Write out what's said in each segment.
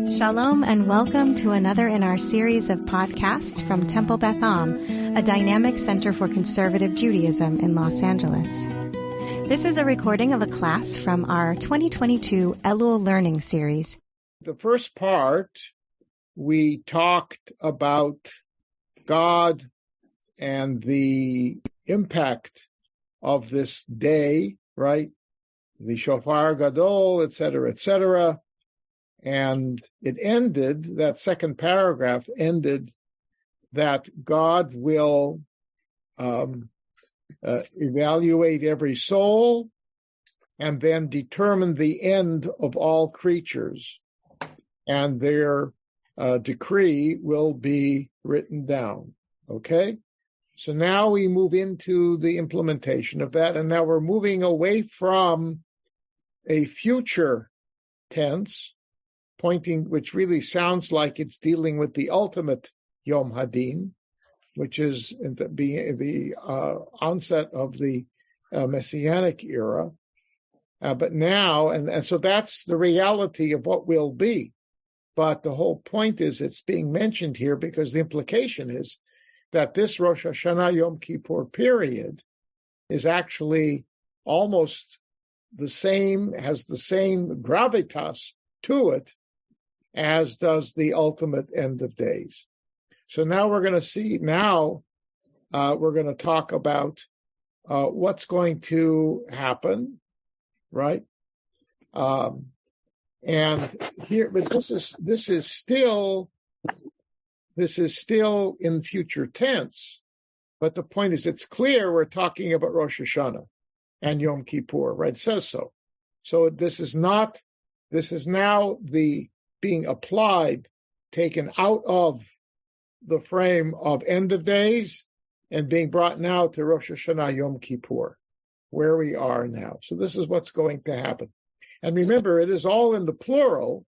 Shalom and welcome to another in our series of podcasts from Temple Beth Am, a dynamic center for conservative Judaism in Los Angeles. This is a recording of a class from our 2022 Elul Learning Series. The first part, we talked about God and the impact of this day, right? The Shofar Gadol, etc. And it ended, that second paragraph ended that God will evaluate every soul and then determine the end of all creatures, and their decree will be written down. Okay? So now we move into the implementation of that, and now we're moving away from a future tense, which really sounds like it's dealing with the ultimate Yom Hadin, which is the onset of the Messianic era. But now, and so that's the reality of what will be. But the whole point is it's being mentioned here because the implication is that this Rosh Hashanah Yom Kippur period is actually almost the same, has the same gravitas to it as does the ultimate end of days. So now we're going to see, we're going to talk about what's going to happen, right? And here, but this is still in future tense. But the point is, it's clear we're talking about Rosh Hashanah and Yom Kippur, right? It says so. So this is now the being applied, taken out of the frame of end of days and being brought now to Rosh Hashanah Yom Kippur, where we are now. So this is what's going to happen. And remember, it is all in the plural.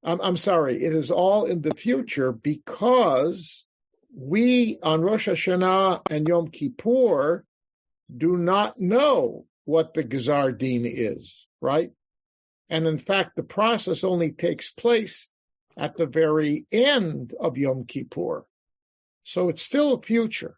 It is all in the future because we on Rosh Hashanah and Yom Kippur do not know what the Gzar Din is, right? And in fact, the process only takes place at the very end of Yom Kippur. So it's still future.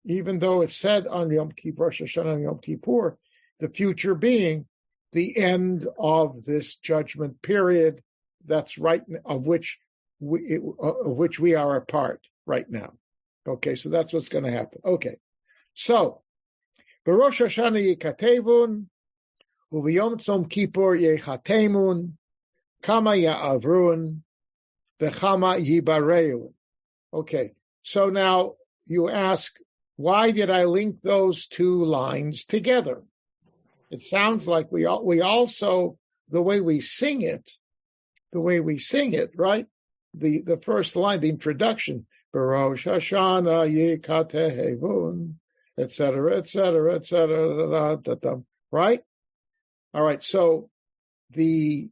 Even though it's said on Yom Kippur, Rosh Hashanah and Yom Kippur, the future being the end of this judgment period that's right, of which we are a part right now. Okay, so that's what's going to happen. Okay, so the Rosh Hashanah Yikatevun, Uviyom Tzom Kippur Yechatemun, Kama Ya'avrun, V'chama Yibareun. Okay, so now you ask, why did I link those two lines together? It sounds like we also, the way we sing it, right? The first line, the introduction, Rosh Hashanah Yikatevun, etc., right? All right, so the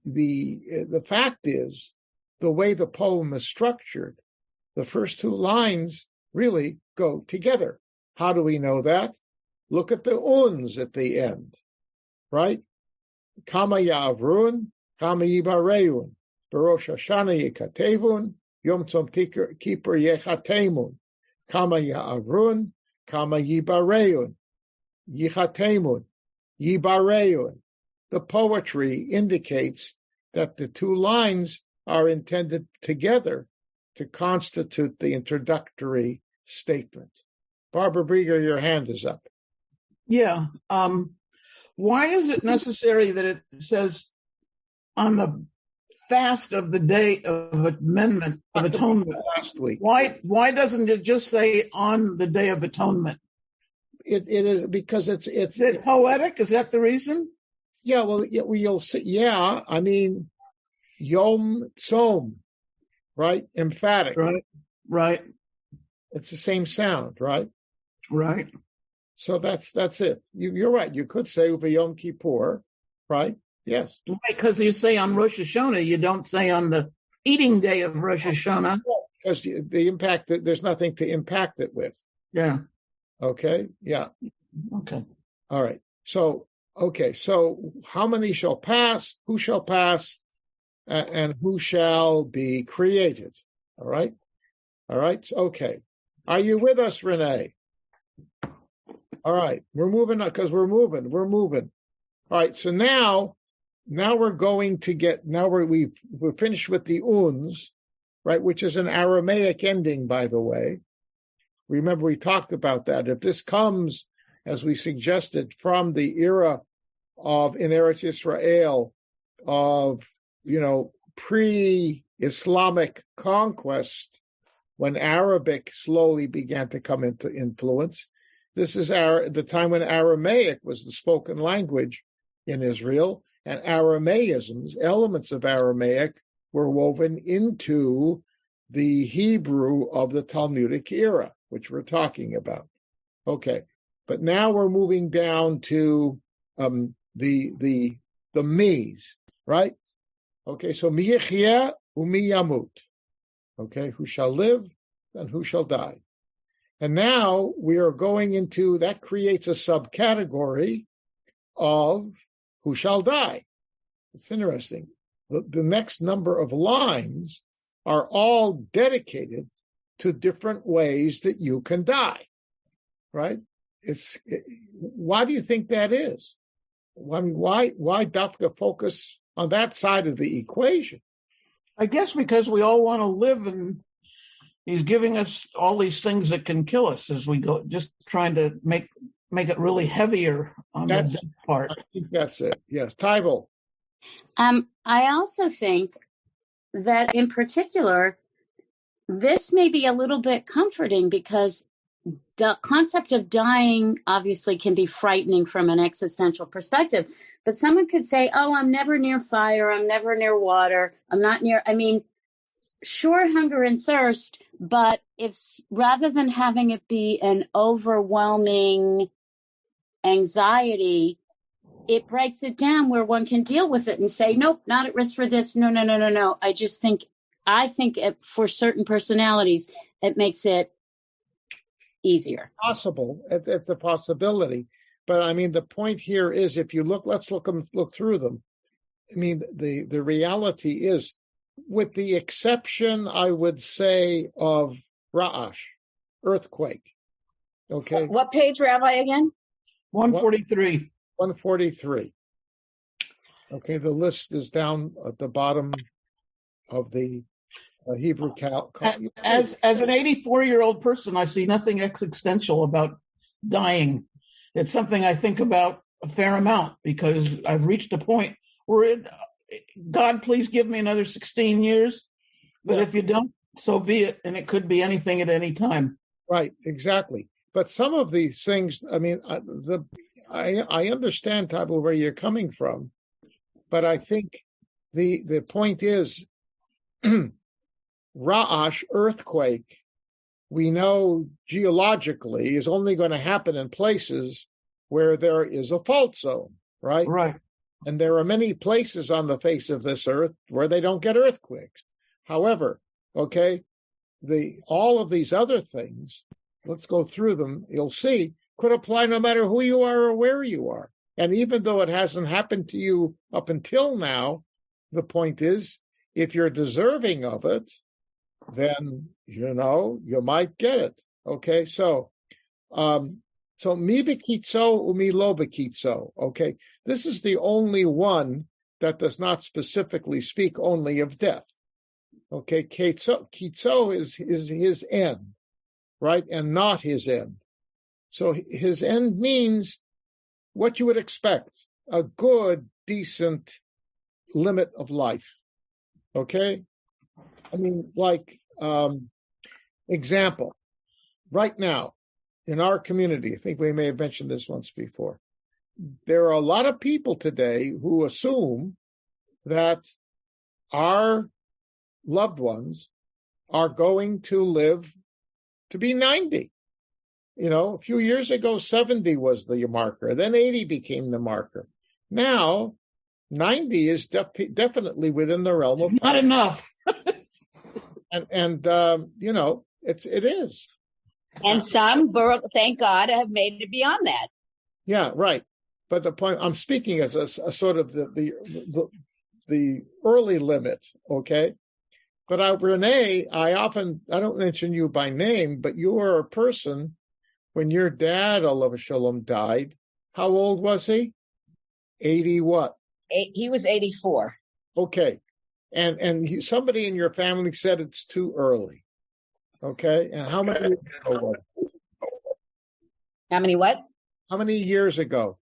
fact is, the way the poem is structured, the first two lines really go together. How do we know that? Look at the uns at the end, right? Kama ya'avrun, kama yibareun, Rosh Hashanah yikatevun, Yom Tzom Kippur yechatemun, kama ya'avrun, kama yibareun, yichatemun, yibareun. The poetry indicates that the two lines are intended together to constitute the introductory statement. Barbara Brieger, your hand is up. Yeah. Why is it necessary that it says on the fast of the day of atonement? Last week. Why doesn't it just say on the day of atonement? It is because it's poetic. Is that the reason? Yeah, well, you'll see. Yeah, I mean, Yom Tzom, right? Emphatic. Right. It's the same sound, right? Right. So that's it. You're right. You could say Uva Yom Kippur, right? Yes. Right, because you say on Rosh Hashanah, you don't say on the eating day of Rosh Hashanah. Because the impact, there's nothing to impact it with. Yeah. Okay. Yeah. Okay. All right. So how many shall pass? Who shall pass? and who shall be created. All right? All right? Okay. Are you with us, Renee? All right. We're moving on because we're moving. All right. So now we're going to get, we're finished with the uns, right? Which is an Aramaic ending, by the way. Remember, we talked about that. If this comes, as we suggested, from the era of in Eretz Israel of, pre-Islamic conquest, when Arabic slowly began to come into influence, this is the time when Aramaic was the spoken language in Israel, and Aramaisms, elements of Aramaic, were woven into the Hebrew of the Talmudic era, which we're talking about. Okay, but now we're moving down to the me's, right? Okay, so mi yichyeh u'mi yamut. Okay, who shall live and who shall die. And now we are going into, that creates a subcategory of who shall die. It's interesting. The next number of lines are all dedicated to different ways that you can die, right? Why do you think that is? I mean, why Dafka focus on that side of the equation? I guess because we all want to live, and he's giving us all these things that can kill us as we go, just trying to make it really heavier on the death part. I think that's it. Yes. Tybal. I also think that in particular, this may be a little bit comforting because the concept of dying obviously can be frightening from an existential perspective. But someone could say, oh, I'm never near fire. I'm never near water. I'm not near, sure, hunger and thirst, but if rather than having it be an overwhelming anxiety, it breaks it down where one can deal with it and say, nope, not at risk for this. No. I think for certain personalities, it makes it easier. Possible. It's a possibility. But the point here is, if you let's look through them. The reality is, with the exception, I would say, of Ra'ash, earthquake. Okay. What page, Rabbi, again? 143. 143. Okay, the list is down at the bottom of the Hebrew As an 84-year-old person, I see nothing existential about dying. It's something I think about a fair amount because I've reached a point where God, please give me another 16 years. But if you don't, so be it. And it could be anything at any time. Right, exactly. But some of these things, I understand, Tabo, where you're coming from. But I think the point is, Ra'ash, earthquake, we know geologically is only going to happen in places where there is a fault zone, right? Right. And there are many places on the face of this earth where they don't get earthquakes. However, all of these other things, let's go through them, you'll see, could apply no matter who you are or where you are. And even though it hasn't happened to you up until now, the point is, if you're deserving of it, then, you might get it. Okay, so mi bekitzo umi lo bekitzo. Okay, this is the only one that does not specifically speak only of death. Okay, kitzo is his end, right, and not his end. So his end means what you would expect, a good, decent limit of life. Okay? Example, right now, in our community, I think we may have mentioned this once before, there are a lot of people today who assume that our loved ones are going to live to be 90. A few years ago, 70 was the marker. Then 80 became the marker. Now, 90 is definitely within the realm of not enough. It is. And some, thank God, have made it beyond that. Yeah, right. But the point I'm speaking as a sort of the the early limit, okay? But Renee, I don't mention you by name, but you were a person when your dad, Lev Shalem, died. How old was he? 80 what? He was 84. Okay. And somebody in your family said it's too early. Okay. And how many years ago was it? How many what? How many years ago?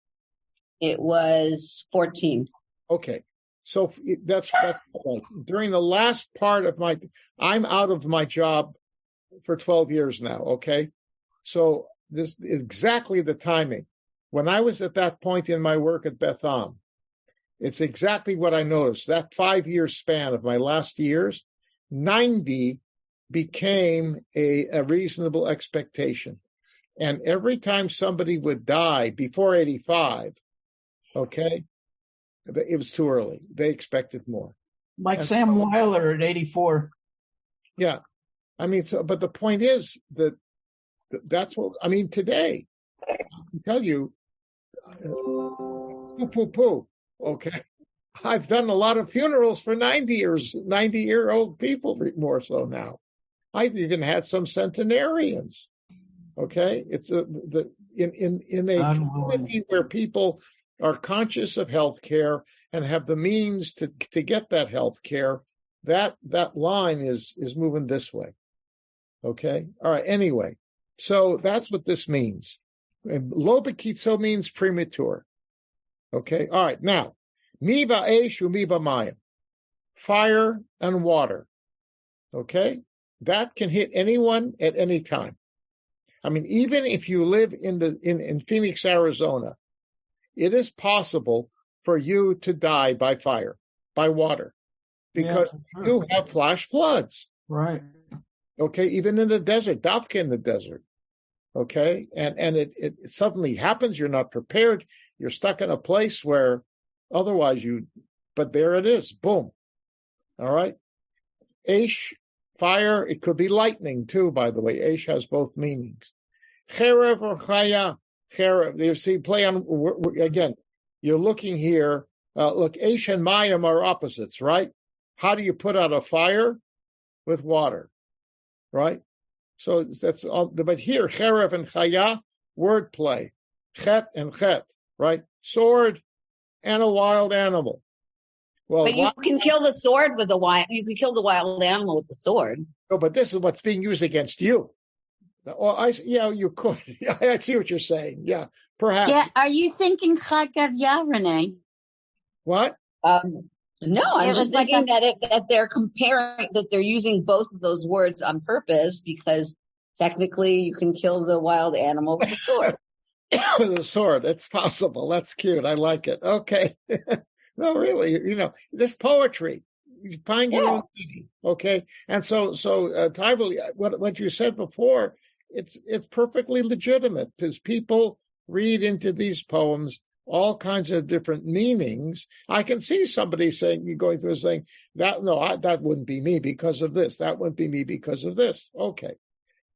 It was 14. Okay. So that's right. During the last part of I'm out of my job for 12 years now. Okay. So this is exactly the timing. When I was at that point in my work at Beth Am, it's exactly what I noticed. That 5-year span of my last years, 90 became a reasonable expectation. And every time somebody would die before 85, okay, it was too early. They expected more. Like Sam Weiler at 84. Yeah. I mean, but the point is that's what, I mean, today, I can tell you, okay. I've done a lot of funerals for 90-year-old people, more so now. I've even had some centenarians. Okay, it's in a community where people are conscious of health care and have the means to get that health care. That line is moving this way. Okay, all right. Anyway, so that's what this means. Lo bekitzo means premature. Okay, all right. Now, mi ba'esh u'mi b'mayim, fire and water. Okay, that can hit anyone at any time. I mean, even if you live in Phoenix, Arizona, it is possible for you to die by fire, by water, because you have flash floods. Right. Okay, even in the desert, Dafka in the desert. Okay, and it suddenly happens. You're not prepared. You're stuck in a place where otherwise but there it is. Boom. All right. Aish, fire. It could be lightning too, by the way. Aish has both meanings. Cherev or chaya. Cherev. You see, play on, again, you're looking here. Look, Aish and Mayim are opposites, right? How do you put out a fire? With water, right? So that's all, but here, cherev and chaya, word play. Chet and chet, right? Sword and a wild animal. Well, but you can kill the sword with you can kill the wild animal with the sword. No, but this is what's being used against you. Well, you could. Yeah, I see what you're saying. Yeah, perhaps. Yeah, are you thinking Chad Gadya, Renee? What? No, I'm just thinking that they're comparing, that they're using both of those words on purpose because technically you can kill the wild animal with the sword. The sword, it's possible. That's cute. I like it. Okay. No, really, this poetry. You find your own meaning. Okay. And so, Tybal, what you said before, it's perfectly legitimate because people read into these poems all kinds of different meanings. I can see somebody going through saying that wouldn't be me because of this. That wouldn't be me because of this. Okay.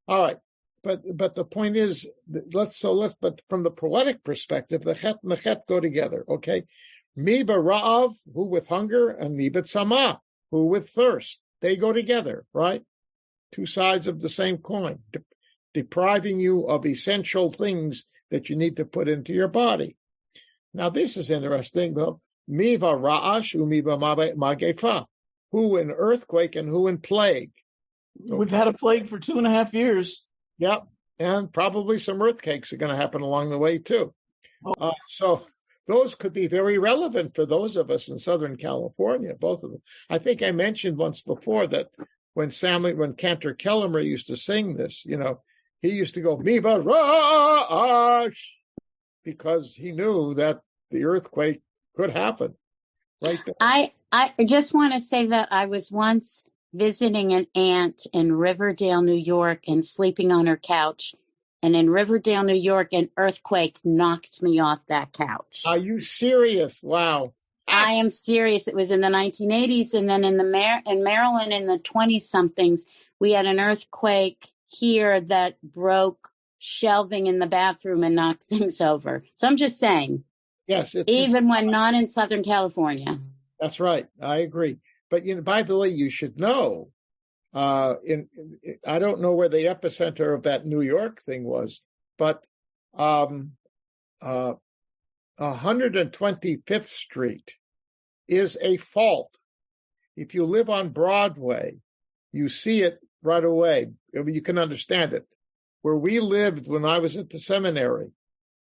All right. But the point is, but from the poetic perspective, the chet and the chet go together. Okay. Mi b'ra'av, who with hunger, and mi b'tzama, who with thirst. They go together, right? Two sides of the same coin, depriving you of essential things that you need to put into your body. Now, this is interesting, though. Mi v'ra'ash u'mi b'magefa, who in earthquake and who in plague. We've had a plague for 2.5 years. Yep, and probably some earthquakes are going to happen along the way, too. So those could be very relevant for those of us in Southern California, both of them. I think I mentioned once before that when Cantor Kellemer used to sing this, he used to go, Mi v'ra'ash, because he knew that the earthquake could happen. Right there. I just want to say that I was once visiting an aunt in Riverdale, New York, and sleeping on her couch. And in Riverdale, New York, an earthquake knocked me off that couch. Are you serious? Wow. I am serious. It was in the 1980s. And then in Maryland in the 20-somethings, we had an earthquake here that broke shelving in the bathroom and knocked things over. So I'm just saying. Yes. Even when not in Southern California. That's right. I agree. But by the way, you should know. I don't know where the epicenter of that New York thing was, but 125th Street is a fault. If you live on Broadway, you see it right away. You can understand it. Where we lived when I was at the seminary,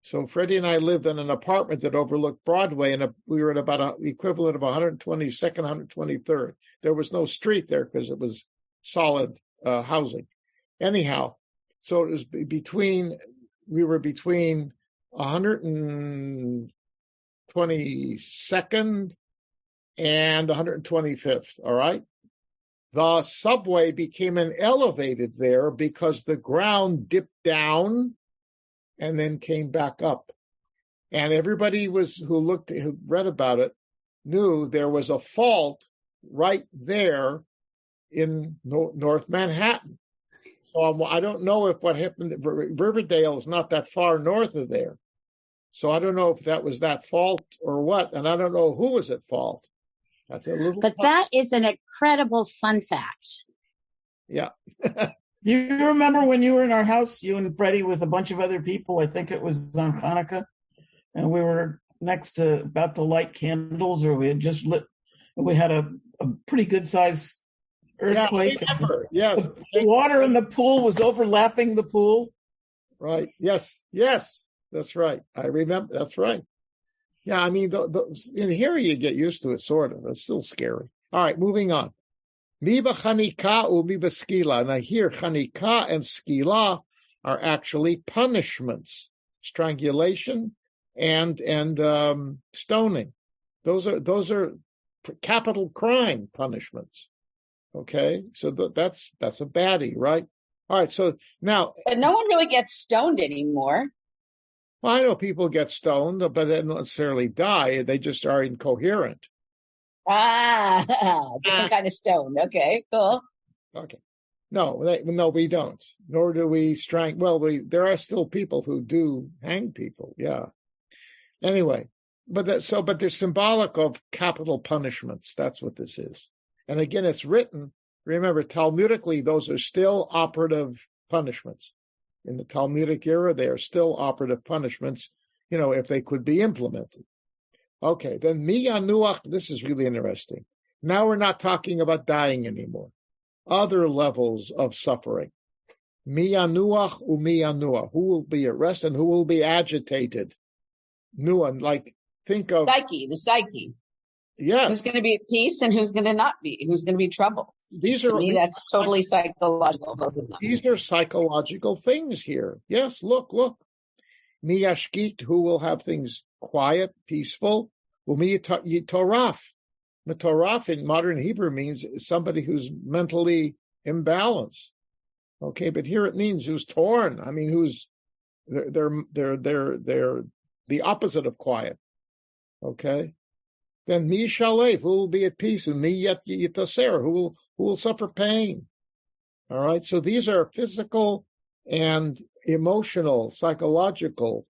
so Freddie and I lived in an apartment that overlooked Broadway, and we were at about the equivalent of 122nd, 123rd. There was no street there because it was solid housing. Anyhow, so it was we were between 122nd and 125th, all right? The subway became an elevated there because the ground dipped down and then came back up. And everybody who read about it knew there was a fault right there in North Manhattan. So I don't know if what happened, Riverdale is not that far north of there. So I don't know if that was that fault or what, and I don't know who was at fault. That's a little. But that is an incredible fun fact. Yeah. Do you remember when you were in our house, you and Freddie, with a bunch of other people? I think it was on Hanukkah, and we were about to light candles, or we had just lit. We had a pretty good size earthquake. Yeah, I remember. Yes. The water in the pool was overlapping the pool. Right. Yes. That's right. I remember. That's right. Yeah, I mean, in here you get used to it, sort of. It's still scary. All right, moving on. Miba chanika umiba skila. Now here, chanika and skila are actually punishments, strangulation and stoning. Those are capital crime punishments. Okay, so that's a baddie, right? All right, so now. But no one really gets stoned anymore. Well, I know people get stoned, but they don't necessarily die. They just are incoherent. Different kind of stoned. Okay, cool. Okay. No, we don't. Nor do we strangle. Well, there are still people who do hang people. Yeah. Anyway, but they're symbolic of capital punishments. That's what this is. And again, it's written. Remember, Talmudically, those are still operative punishments. In the Talmudic era, they are still operative punishments, if they could be implemented. Okay, then miyanuach, this is really interesting. Now we're not talking about dying anymore. Other levels of suffering. Miyanuach umiyanua. Who will be at rest and who will be agitated? Nuan, think of... the psyche. Yes. Who's going to be at peace and who's going to not be? Who's going to be troubled? That's totally psychological, both of them. These are psychological things here. Yes, look. Miyashkit, who will have things quiet, peaceful. Yitoraf. Mitoraf in modern Hebrew means somebody who's mentally imbalanced. Okay, but here it means who's torn. I mean, they're the opposite of quiet. Okay. Then mi shalev, who will be at peace, and mi yitaser, who will suffer pain. All right, so these are physical and emotional, psychological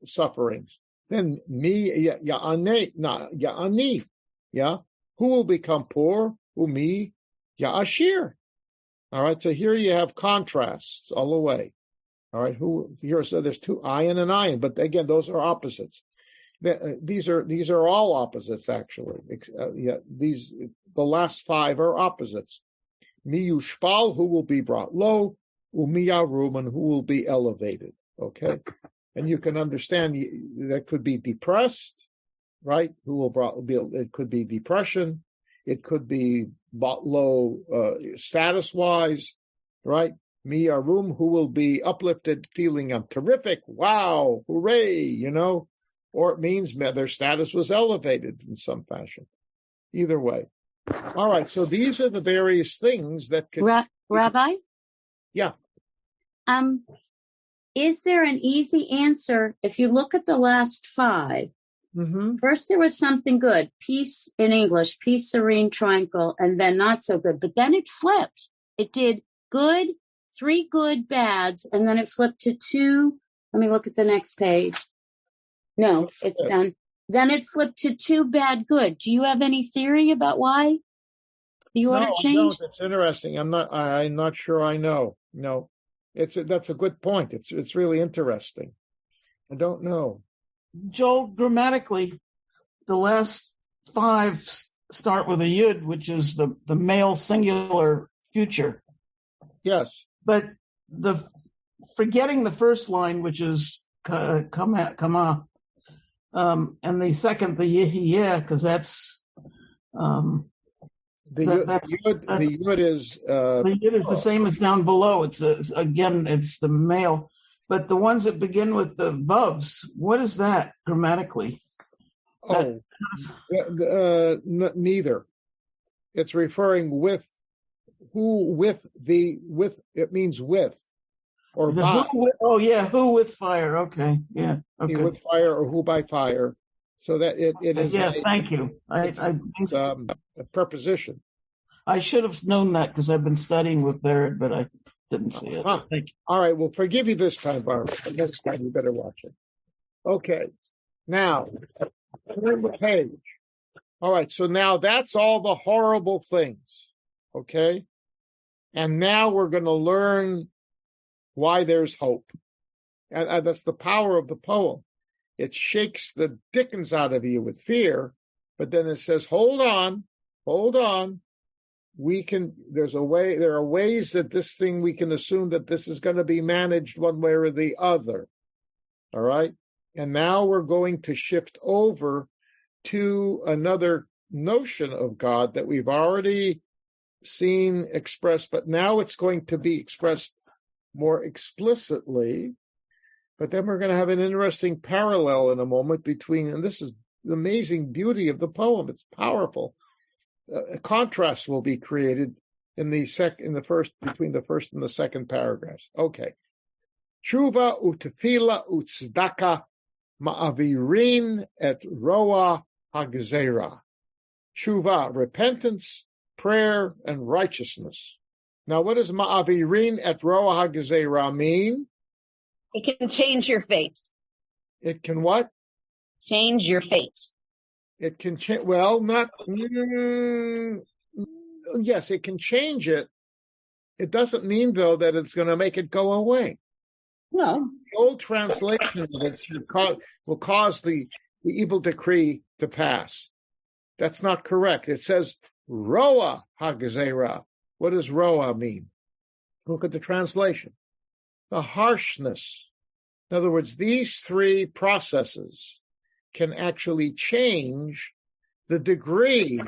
sufferings. Then mi ya'anif, who will become poor, umi ya'ashir. All right, so here you have contrasts all the way. All right, so there's two ayin and ayin, but again, those are opposites. These are all opposites, actually. The last five are opposites. Miyushpal, who will be brought low, umiyaruman, who will be elevated. Okay, and you can understand that could be depressed, right? It could be depression. It could be low status-wise, right? Miyarum, who will be uplifted, feeling terrific, wow, hooray, or it means their status was elevated in some fashion. Either way. All right, so these are the various things that could... Rabbi? Yeah. Is there an easy answer? If you look at the last five, first there was something good, peace in English, peace, serene, tranquil, and then not so good. But then it flipped. It did good, 3 good bads, and then it flipped to 2. Let me look at the next page. No, it's done. Then it flipped to too bad, good. Do you have any theory about why the order changed? No, it's interesting. I'm not sure I know. No, that's a good point. It's really interesting. I don't know. Joel, grammatically, the last 5 start with a yud, which is the male singular future. Yes. But forgetting the first line, which is kama, and the second, the yeh, because that's the yud is the yud is the same as down below. It's the male. But the ones that begin with the vovs, what is that grammatically? Neither. It's referring with it means with or by. Who with fire? Okay, yeah, okay. Who with fire or who by fire. So that it is. Yeah, thank you. It's a preposition. I should have known that because I've been studying with Barrett, but I didn't see it. Thank you. All right, we'll forgive you this time, Barbara. But next time you better watch it. Okay. Now, turn the page. All right, so now that's all the horrible things. Okay? And now we're going to learn why there's hope. And that's the power of the poem. It shakes the dickens out of you with fear, but then it says, hold on. There are ways that this thing, we can assume that this is going to be managed one way or the other. All right? And now we're going to shift over to another notion of God that we've already seen expressed, but now it's going to be expressed more explicitly. But then we're going to have an interesting parallel in a moment and this is the amazing beauty of the poem. It's powerful. A contrast will be created between the first and the second paragraphs. Okay. Tshuva utefila utzdaka ma'avirin et roa hagzera. Tshuva, repentance, prayer, and righteousness. Now, what does ma'avirin et roa hagzera mean? It can change your fate. It can what? Change your fate. It can change. Well, yes, it can change it. It doesn't mean, though, that it's going to make it go away. No. The old translation of it will cause the evil decree to pass. That's not correct. It says roa hagzera. What does roa mean? Look at the translation. The harshness. In other words, these 3 processes can actually change the degree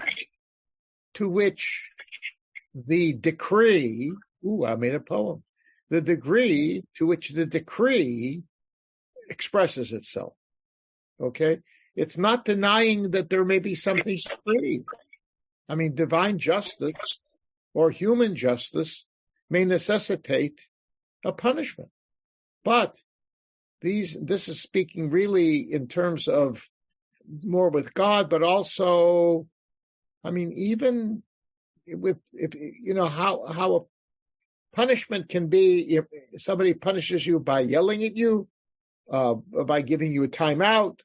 to which the decree, I made a poem, the degree to which the decree expresses itself. Okay? It's not denying that there may be something free. I mean, divine justice or human justice may necessitate a punishment. But this is speaking really in terms of more with God, but also, I mean, even how a punishment can be if somebody punishes you by yelling at you, by giving you a timeout,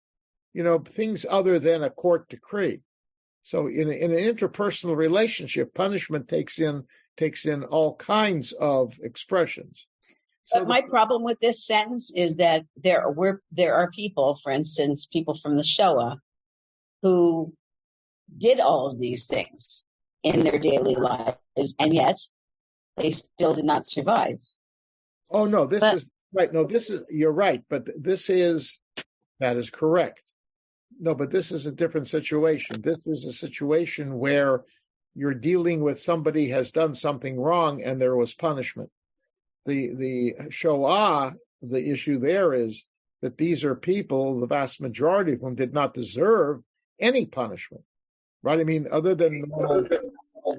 things other than a court decree. So in an interpersonal relationship, punishment takes in all kinds of expressions. But my problem with this sentence is that there are people, for instance, people from the Shoah, who did all of these things in their daily lives, and yet they still did not survive. Oh no, is right. No, you're right, but that is correct. No, but this is a different situation. This is a situation where you're dealing with somebody has done something wrong and there was punishment. The Shoah, the issue there is that these are people, the vast majority of whom did not deserve any punishment, right? I mean, other than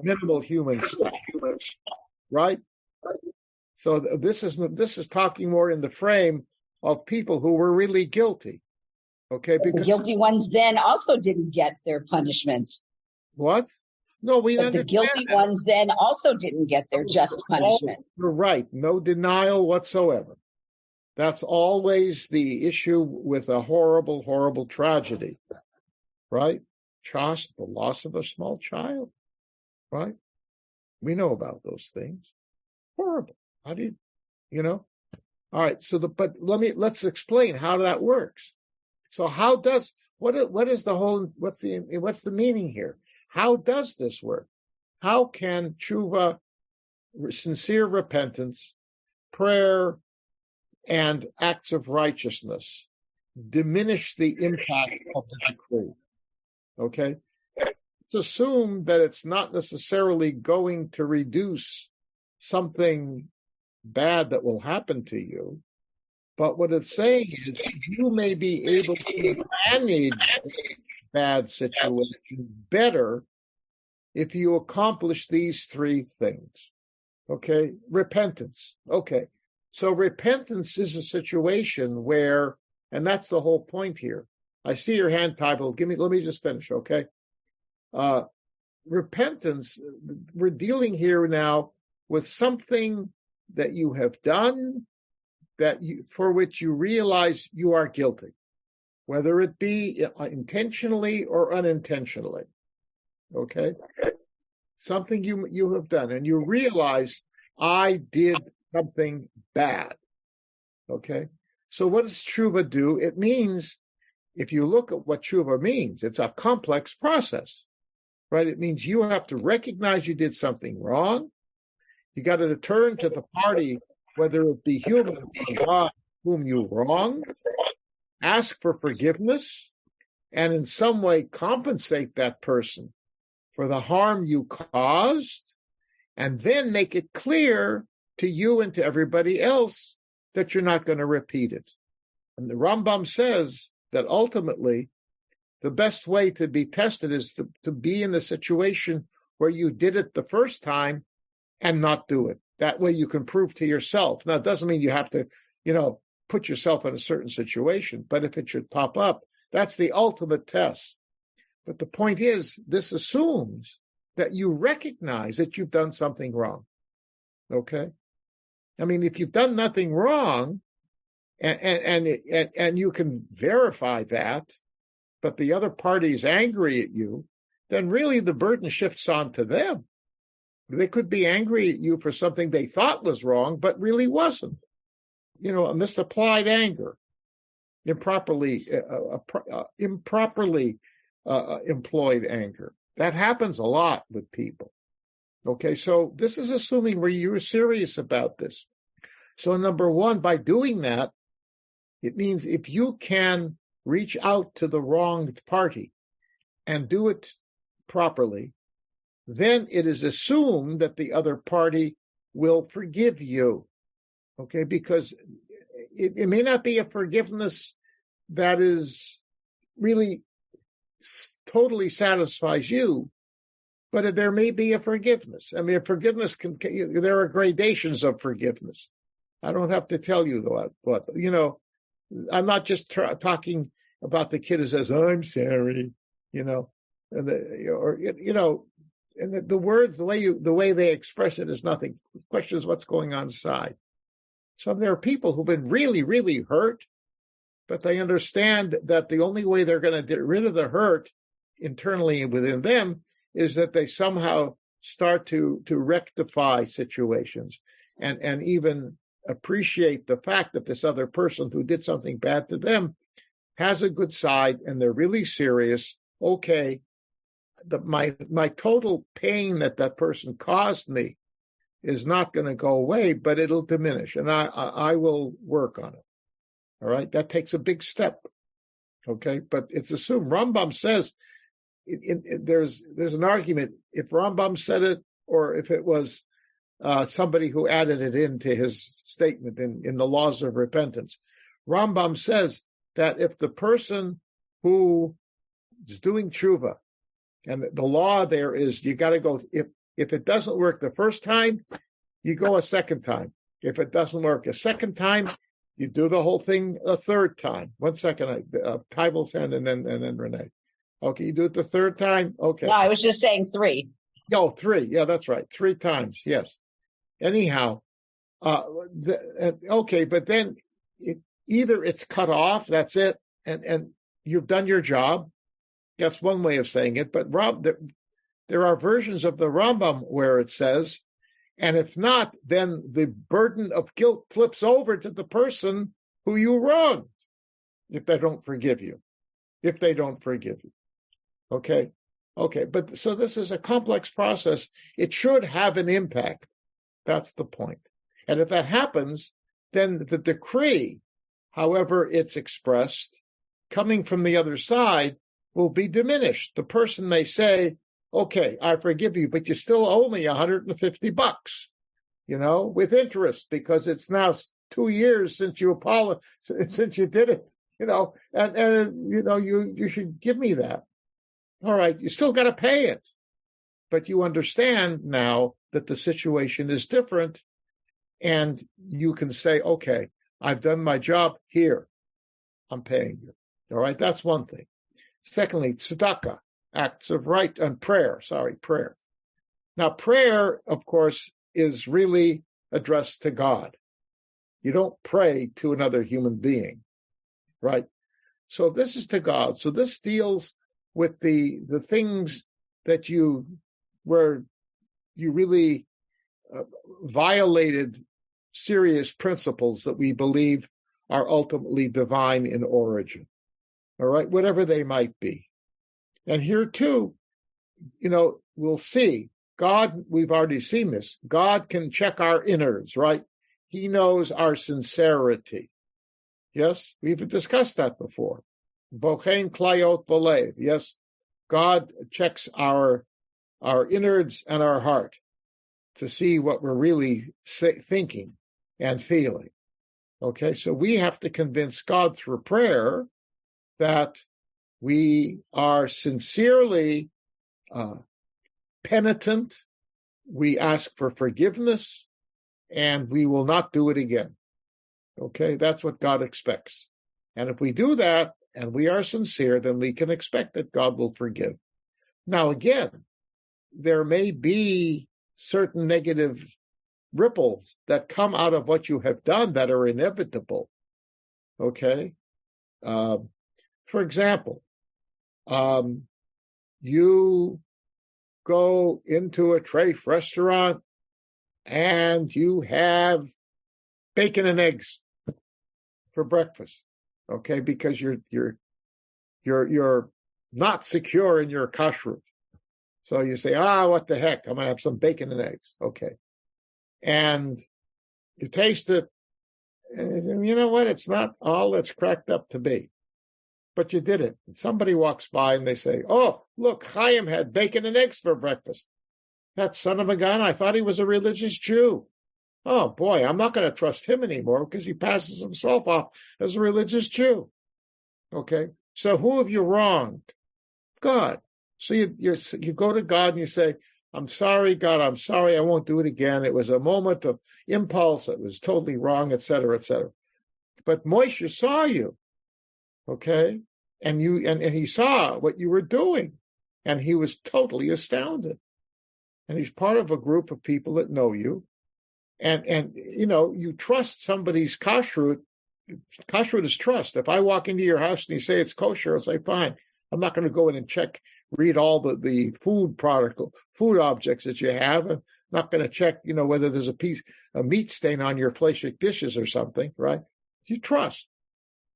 minimal human stuff, right? So this is talking more in the frame of people who were really guilty, okay? Because the guilty ones then also didn't get their punishment. What? No, the guilty ones then also didn't get their just punishment. You're right. No denial whatsoever. That's always the issue with a horrible, horrible tragedy. right? The loss of a small child, right? We know about those things. Horrible. How do you? All right. But let's explain how that works. So what is what's the meaning here? How does this work? How can tshuva, sincere repentance, prayer, and acts of righteousness diminish the impact of the decree? Okay? Let's assume that it's not necessarily going to reduce something bad that will happen to you, but what it's saying is you may be able to manage bad situation better if you accomplish these three things. Okay? Repentance. Okay. So repentance is a situation where, and that's the whole point here. I see your hand, Tybal. Let me just finish, okay? Repentance, we're dealing here now with something that you have done for which you realize you are guilty, whether it be intentionally or unintentionally. Okay? Something you have done, and you realize I did something bad. Okay? So what does tshuva do? It means, if you look at what tshuva means, it's a complex process, right? It means you have to recognize you did something wrong. You got to return to the party, whether it be human or God, whom you wronged, ask for forgiveness, and in some way compensate that person for the harm you caused, and then make it clear to you and to everybody else that you're not going to repeat it. And the Rambam says that ultimately the best way to be tested is to be in the situation where you did it the first time and not do it. That way you can prove to yourself. Now, it doesn't mean you have to, put yourself in a certain situation, but if it should pop up, that's the ultimate test. But the point is, this assumes that you recognize that you've done something wrong. Okay? I mean, if you've done nothing wrong, and you can verify that, but the other party is angry at you, then really the burden shifts onto them. They could be angry at you for something they thought was wrong, but really wasn't. A misapplied anger, improperly employed anger. That happens a lot with people. Okay, so this is assuming where you're serious about this. So number one, by doing that, it means if you can reach out to the wronged party and do it properly, then it is assumed that the other party will forgive you. Okay, because it may not be a forgiveness that is really totally satisfies you, but there may be a forgiveness. I mean, a forgiveness there are gradations of forgiveness. I don't have to tell you what, I'm not just talking about the kid who says, I'm sorry, and the words, the way they express it is nothing. The question is what's going on inside. So there are people who've been really, really hurt, but they understand that the only way they're going to get rid of the hurt internally within them is that they somehow start to rectify situations and even appreciate the fact that this other person who did something bad to them has a good side and they're really serious. Okay, my total pain that person caused me is not going to go away, but it'll diminish, and I will work on it. All right, that takes a big step. Okay, but it's assumed. Rambam says there's an argument if Rambam said it or if it was somebody who added it into his statement in the laws of repentance. Rambam says that if the person who is doing tshuva, and the law there is you got to go, if it doesn't work the first time, you go a second time. If it doesn't work a second time, you do the whole thing a third time. 1 second, Tybal's hand and then Renee. Okay, you do it the third time? Okay. No, I was just saying 3. Oh, 3. Yeah, that's right. 3 times, yes. Anyhow, okay, but then either it's cut off, that's it, and you've done your job, That's one way of saying it. But there are versions of the Rambam where it says, and if not, then the burden of guilt flips over to the person who you wronged if they don't forgive you. Okay? Okay, but so this is a complex process. It should have an impact. That's the point. And if that happens, then the decree, however it's expressed, coming from the other side, will be diminished. The person may say, okay, I forgive you, but you still owe me $150, with interest, because it's now 2 years since you did it, and you should give me that. All right, you still got to pay it, but you understand now that the situation is different, and you can say, okay, I've done my job here. I'm paying you. All right, that's one thing. Secondly, tzedakah, acts of right, and prayer. Now, prayer, of course, is really addressed to God. You don't pray to another human being, right? So this is to God. So this deals with the things that where you really violated serious principles that we believe are ultimately divine in origin. All right, whatever they might be. And here too, we'll see. God, we've already seen this. God can check our innards, right? He knows our sincerity. Yes, we've discussed that before. Bochein klayot b'lev. Yes, God checks our innards and our heart to see what we're really thinking and feeling. Okay, so we have to convince God through prayer that we are sincerely penitent, we ask for forgiveness, and we will not do it again. Okay, that's what God expects. And if we do that, and we are sincere, then we can expect that God will forgive. Now again, there may be certain negative ripples that come out of what you have done that are inevitable. Okay? For example, you go into a treif restaurant and you have bacon and eggs for breakfast, okay? Because you're not secure in your kashrut. So you say, what the heck? I'm gonna have some bacon and eggs, okay? And you taste it, and you know what? It's not all it's cracked up to be. But you did it. And somebody walks by and they say, oh, look, Chaim had bacon and eggs for breakfast. That son of a gun, I thought he was a religious Jew. Oh, boy, I'm not going to trust him anymore because he passes himself off as a religious Jew. Okay, so who have you wronged? God. So you go to God and you say, I'm sorry, God, I'm sorry, I won't do it again. It was a moment of impulse. It was totally wrong, etc., etc. But Moshe saw you. Okay, and he saw what you were doing, and he was totally astounded. And he's part of a group of people that know you, and you trust somebody's kashrut. Kashrut is trust. If I walk into your house and you say it's kosher, I'll say fine. I'm not going to go in and read all the food objects that you have. I'm not going to check, whether there's a meat stain on your fleishik dishes or something, right? You trust.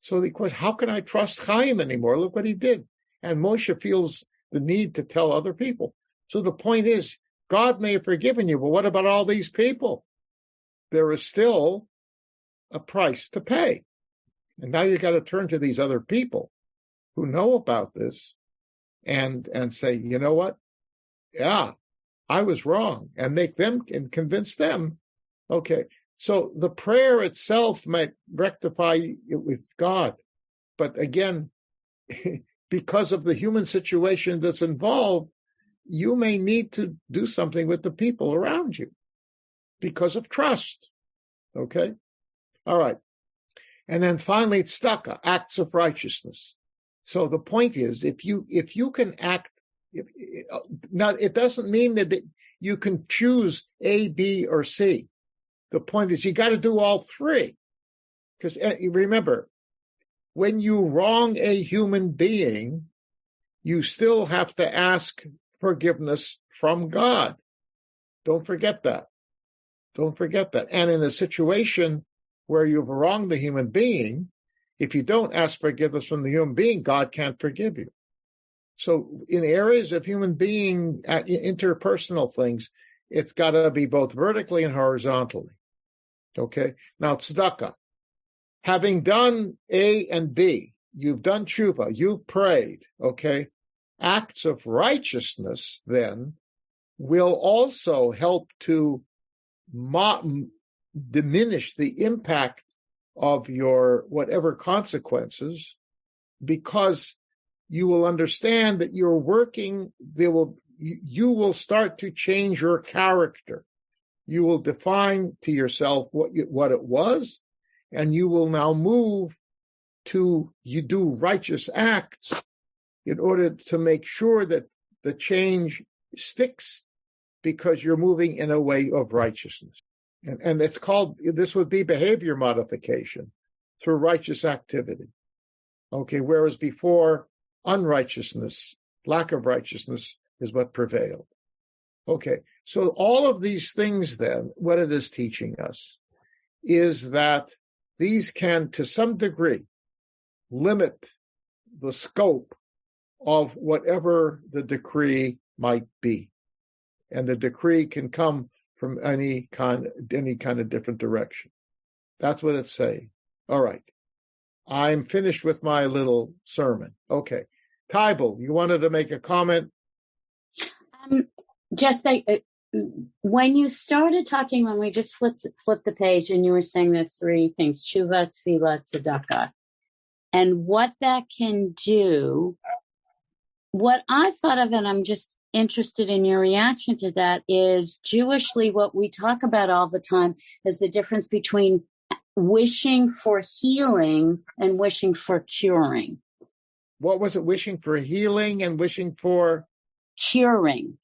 So the question, how can I trust Chaim anymore? Look what he did. And Moshe feels the need to tell other people. So the point is, God may have forgiven you, but what about all these people? There is still a price to pay. And now you got to turn to these other people who know about this and say, you know what? Yeah, I was wrong, and make them and convince them. Okay. So the prayer itself might rectify it with God. But again, because of the human situation that's involved, you may need to do something with the people around you because of trust. Okay? All right. And then finally, tzedakah, acts of righteousness. So the point is, if you can act, now it doesn't mean that you can choose A, B, or C. The point is, you got to do all three. Because remember, when you wrong a human being, you still have to ask forgiveness from God. Don't forget that. Don't forget that. And in a situation where you've wronged the human being, if you don't ask forgiveness from the human being, God can't forgive you. So in areas of human being, interpersonal things, it's got to be both vertically and horizontally. Okay? Now, tzedakah. Having done A and B, you've done tshuva, you've prayed, okay? Acts of righteousness, then, will also help to diminish the impact of your whatever consequences, because you will understand that you're working, you will start to change your character. You will define to yourself what it was, and you will now move to you do righteous acts in order to make sure that the change sticks, because you're moving in a way of righteousness. And it's called, this would be behavior modification through righteous activity. Okay, whereas before, unrighteousness, lack of righteousness is what prevailed. Okay, so all of these things then, what it is teaching us is that these can, to some degree, limit the scope of whatever the decree might be. And the decree can come from any kind of different direction. That's what it's saying. All right. I'm finished with my little sermon. Okay. Tybal, you wanted to make a comment? Just when you started talking, when we just flipped the page and you were saying the three things, tshuva, tefillah, tzedakah, and what that can do, what I thought of, and I'm just interested in your reaction to that, is Jewishly what we talk about all the time is the difference between wishing for healing and wishing for curing. What was it? Wishing for healing and wishing for curing.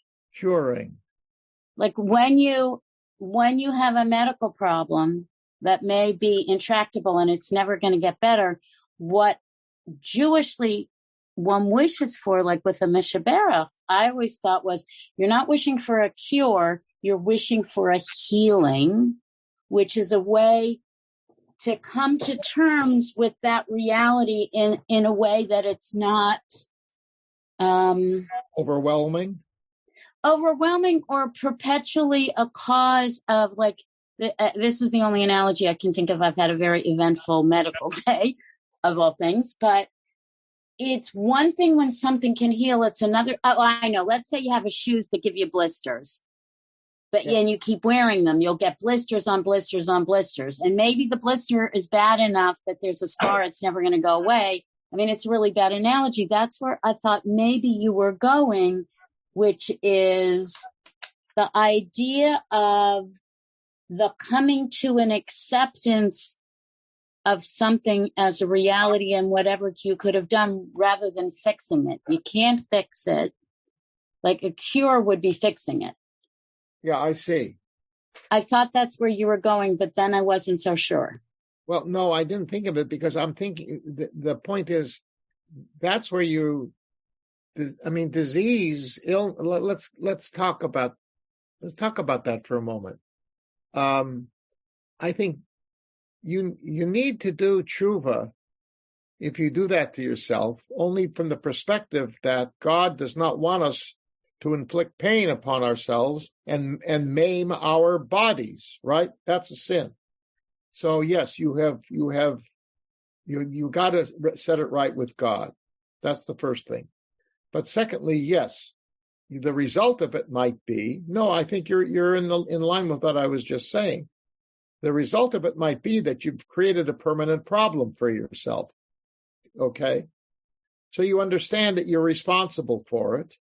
Like when you have a medical problem that may be intractable and it's never going to get better, what Jewishly one wishes for, like with a Mishaberach, I always thought was, you're not wishing for a cure, you're wishing for a healing, which is a way to come to terms with that reality in a way that it's not overwhelming or perpetually a cause of, like, this is the only analogy I can think of. I've had a very eventful medical day, of all things, but it's one thing when something can heal. It's another. Oh, I know. Let's say you have shoes that give you blisters, and you keep wearing them. You'll get blisters on blisters on blisters. And maybe the blister is bad enough that there's a scar. It's never going to go away. I mean, it's a really bad analogy. That's where I thought maybe you were going, which is the idea of the coming to an acceptance of something as a reality and whatever you could have done, rather than fixing it. You can't fix it. Like a cure would be fixing it. Yeah, I see. I thought that's where you were going, but then I wasn't so sure. Well, no, I didn't think of it, because I'm thinking the point is, that's where disease, let's talk about that for a moment. I think you need to do tshuva, if you do that to yourself, only from the perspective that God does not want us to inflict pain upon ourselves and maim our bodies, right? That's a sin. So yes, you got to set it right with God. That's the first thing. But secondly, yes, the result of it might be, no, I think you're in line with what I was just saying. The result of it might be that you've created a permanent problem for yourself. Okay? So you understand that you're responsible for it.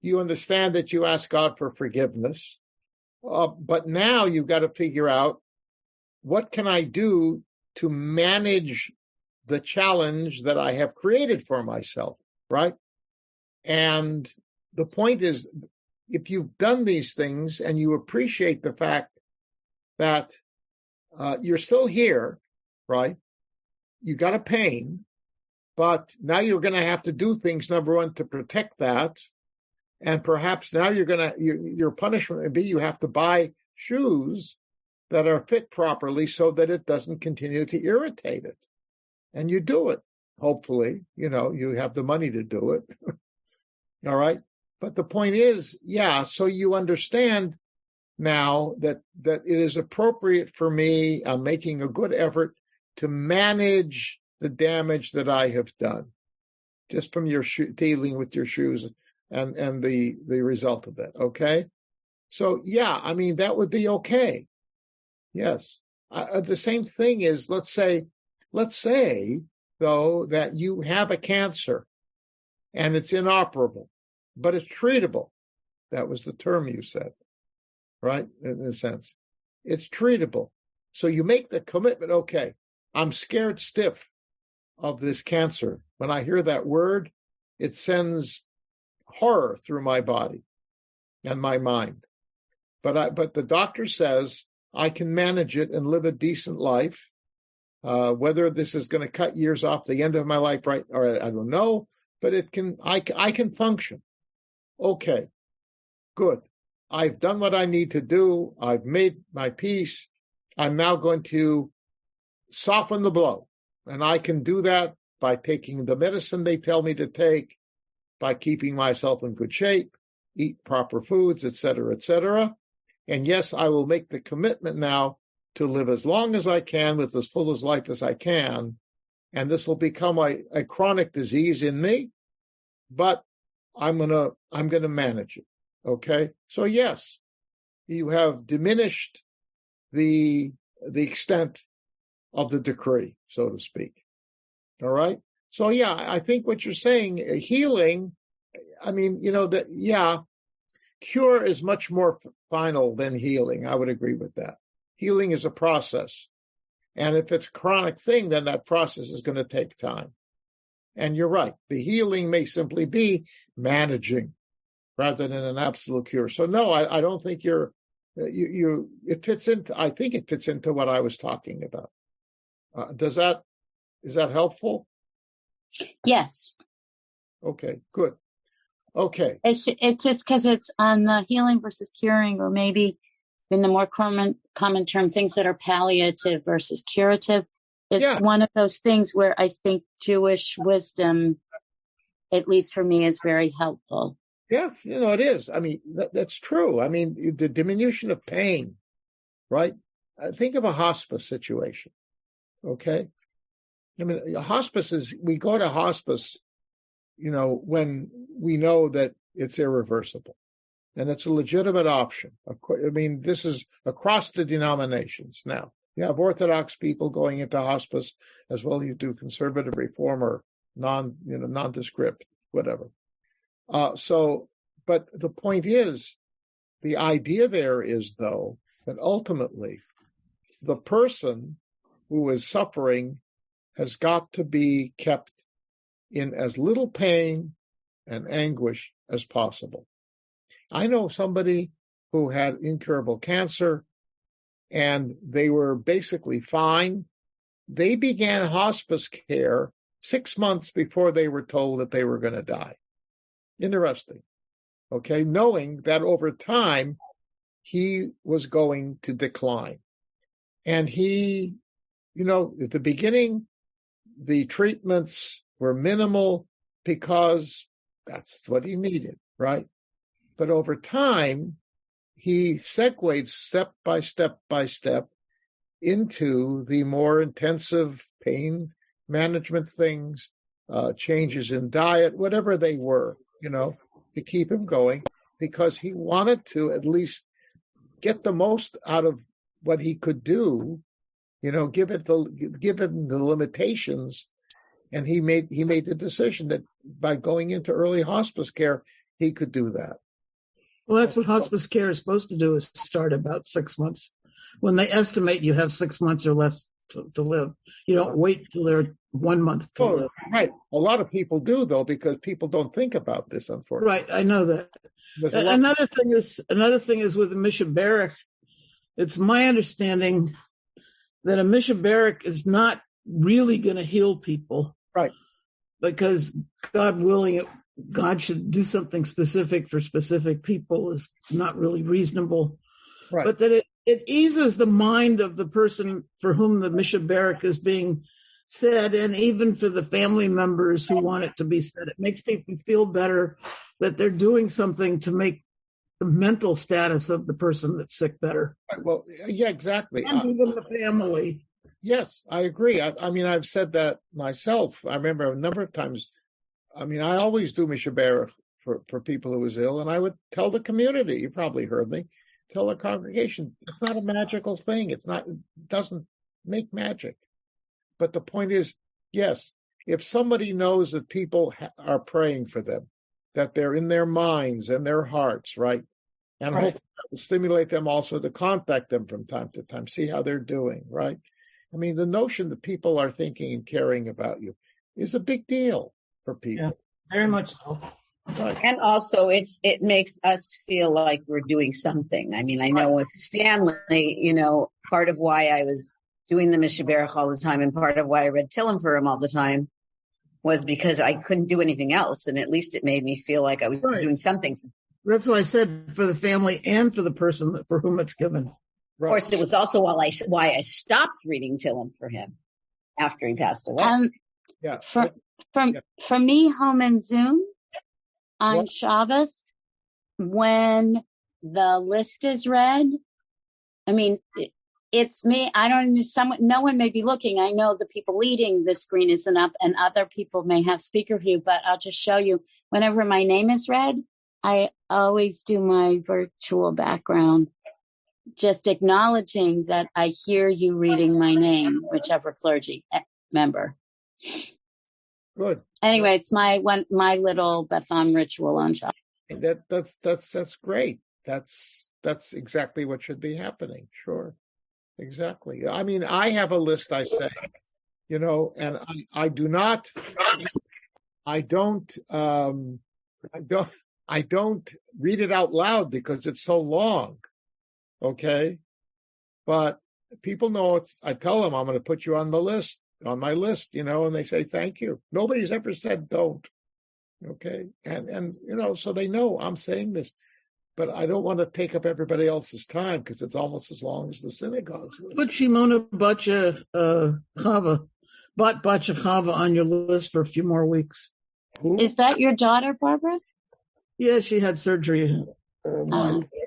You understand that you ask God for forgiveness. But now you've got to figure out, what can I do to manage the challenge that I have created for myself, right? And the point is, if you've done these things and you appreciate the fact that you're still here, right? You got a pain, But now you're going to have to do things, number one, to protect that. And perhaps now your punishment would be you have to buy shoes that are fit properly so that it doesn't continue to irritate it. And you do it. Hopefully, you have the money to do it. All right. But the point is, so you understand now that it is appropriate for me. I'm making a good effort to manage the damage that I have done just from your dealing with your shoes and the result of that. Okay. So that would be okay. Yes. The same thing is, let's say though that you have a cancer and it's inoperable, but it's treatable. That was the term you said, right? In a sense, it's treatable. So you make the commitment. Okay. I'm scared stiff of this cancer. When I hear that word, it sends horror through my body and my mind. But the doctor says I can manage it and live a decent life. Whether this is going to cut years off the end of my life, right? Or I don't know, but I can function. Okay, good. I've done what I need to do. I've made my peace. I'm now going to soften the blow. And I can do that by taking the medicine they tell me to take, by keeping myself in good shape, eat proper foods, etc., etc. And yes, I will make the commitment now to live as long as I can with as full as life as I can. And this will become a chronic disease in me, but I'm gonna manage it. Okay. So yes, you have diminished the extent of the decree, so to speak. All right. So I think what you're saying, healing, cure is much more final than healing. I would agree with that. Healing is a process. And if it's a chronic thing, then that process is going to take time. And you're right. The healing may simply be managing rather than an absolute cure. So no, I don't think it fits into, I think it fits into what I was talking about. Is that helpful? Yes. Okay, good. Okay. It's just because it's on the healing versus curing, or maybe in the more common term, things that are palliative versus curative. It's one of those things where I think Jewish wisdom, at least for me, is very helpful. Yes, it is. That's true. The diminution of pain, right? Think of a hospice situation, okay? We go to hospice, when we know that it's irreversible. And it's a legitimate option. Of course, this is across the denominations now. You have Orthodox people going into hospice as well. You do conservative reform or nondescript, whatever. But the point is, the idea there is, though, that ultimately the person who is suffering has got to be kept in as little pain and anguish as possible. I know somebody who had incurable cancer and they were basically fine. They began hospice care 6 months before they were told that they were going to die. Interesting. Okay. Knowing that over time he was going to decline. And he, at the beginning, the treatments were minimal because that's what he needed, right? But over time, he segued step by step into the more intensive pain management things, changes in diet, whatever they were, to keep him going, because he wanted to at least get the most out of what he could do, given the limitations. And he made the decision that by going into early hospice care, he could do that. Well, that's what hospice care is supposed to do, is start about 6 months. When they estimate you have 6 months or less to live, you don't wait till they're 1 month to live. Right. A lot of people do, though, because people don't think about this, unfortunately. Right. I know that. Another thing is with the Mishaberach, it's my understanding that a Mishaberach is not really going to heal people. Right. because God willing, God should do something specific for specific people is not really reasonable. Right. But that it eases the mind of the person for whom the Mishaberach is being said, and even for the family members who want it to be said. It makes people feel better that they're doing something to make the mental status of the person that's sick better. Well, yeah, exactly. And even the family. Yes, I agree. I mean, I've said that myself. I remember a number of times. I mean, I always do Mishaberach for people who was ill, and I would tell the community, you probably heard me, tell the congregation, it's not a magical thing. It doesn't make magic. But the point is, yes, if somebody knows that people are praying for them, that they're in their minds and their hearts, right? And hopefully that will stimulate them also to contact them from time to time, see how they're doing, right? I mean, the notion that people are thinking and caring about you is a big deal for people. Yeah, very much so. Right. And also it makes us feel like we're doing something. I mean, I know with Stanley, part of why I was doing the Mishaberach all the time and part of why I read Tillim for him all the time was because I couldn't do anything else. And at least it made me feel like I was doing something. That's what I said, for the family and for the person for whom it's given. Right. Of course, it was also why I stopped reading Tillim for him after he passed away. For me, home and Zoom on Shabbos, when the list is read, I mean, it's me. I don't know. No one may be looking. I know the people leading, the screen isn't up, and other people may have speaker view, but I'll just show you. Whenever my name is read, I always do my virtual background, just acknowledging that I hear you reading my name, whichever clergy member. Good. Anyway, it's my little Betham ritual on Shabbos. That's great. That's exactly what should be happening. Sure. Exactly. I mean, I have a list, I say, and I don't read it out loud because it's so long. Okay. But people know I tell them I'm going to put you on my list, and they say, thank you. Nobody's ever said don't. Okay. And so they know I'm saying this. But I don't want to take up everybody else's time because it's almost as long as the synagogues. Put Shimona Batya Chava on your list for a few more weeks. Who? Is that your daughter, Barbara? Yeah, she had surgery.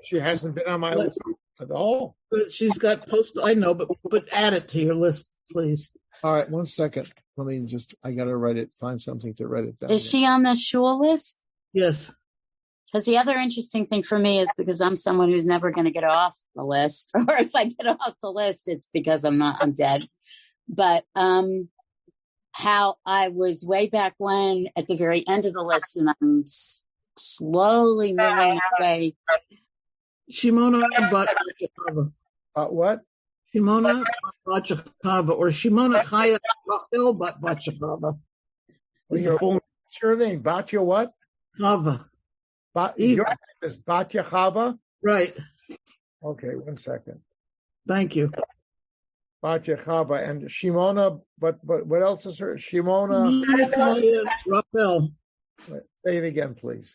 She hasn't been on my list at all. She's got I know, but add it to your list, please. All right, 1 second. Let me I got to find something to write it down. Is she on the shul list? Yes. Because the other interesting thing for me is because I'm someone who's never going to get off the list, or if I get off the list, it's because I'm dead. But how I was way back when at the very end of the list, and I'm slowly moving away. Shimona Batya Chava. What? Shimona Batya Chava, or Shimona Chaya Rachel Batya Chava. What's the full name? Batya what? Chava. Your name is Batya Chava? Right. Okay, 1 second. Thank you. Batya Chava and Shimona, but what else is her? Shimona Chaya Rachel. Say it again, please.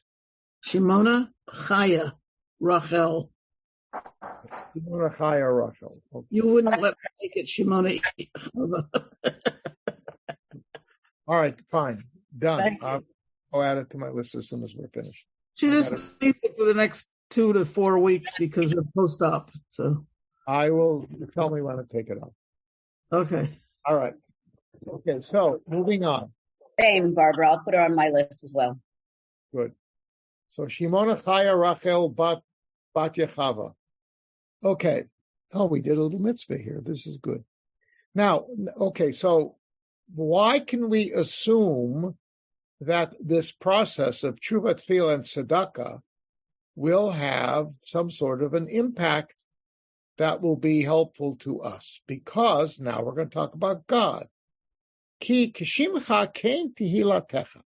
Shimona Chaya Rachel. Shimona Chaya Rachel. Okay. You wouldn't let me make it Shimona Chava. All right, fine. Done. I'll add it to my list as soon as we're finished. She just needs it for the next 2 to 4 weeks because of post-op. So I will tell me when to take it off. Okay. All right. Okay, so moving on. Same, Barbara. I'll put her on my list as well. Good. So Shimona Chaya Rachel Batya Chava. Okay. Oh, we did a little mitzvah here. This is good. Now, okay, so why can we assume that this process of tshuva, tefillah, and tzedakah will have some sort of an impact that will be helpful to us? Because now we're going to talk about God. Ki kishimcha ken tihilatecha.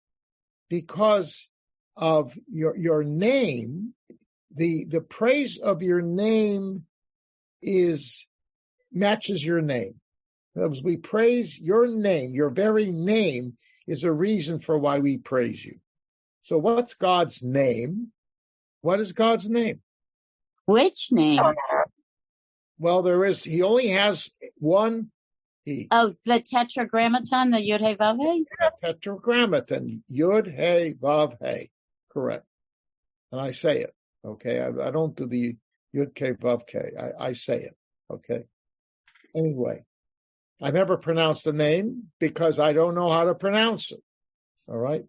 Because of your name, the praise of your name matches your name. In other words, we praise your name. Your very name is a reason for why we praise you. So what's God's name? What is God's name? Which name? Well, he only has one. Oh, the tetragrammaton, the Yud He Vav He? Tetragrammaton, Yud He Vav He. Correct. And I say it, okay? I don't do the Yud Ke Vav Ke. I say it, okay? Anyway, I never pronounce the name because I don't know how to pronounce it, all right?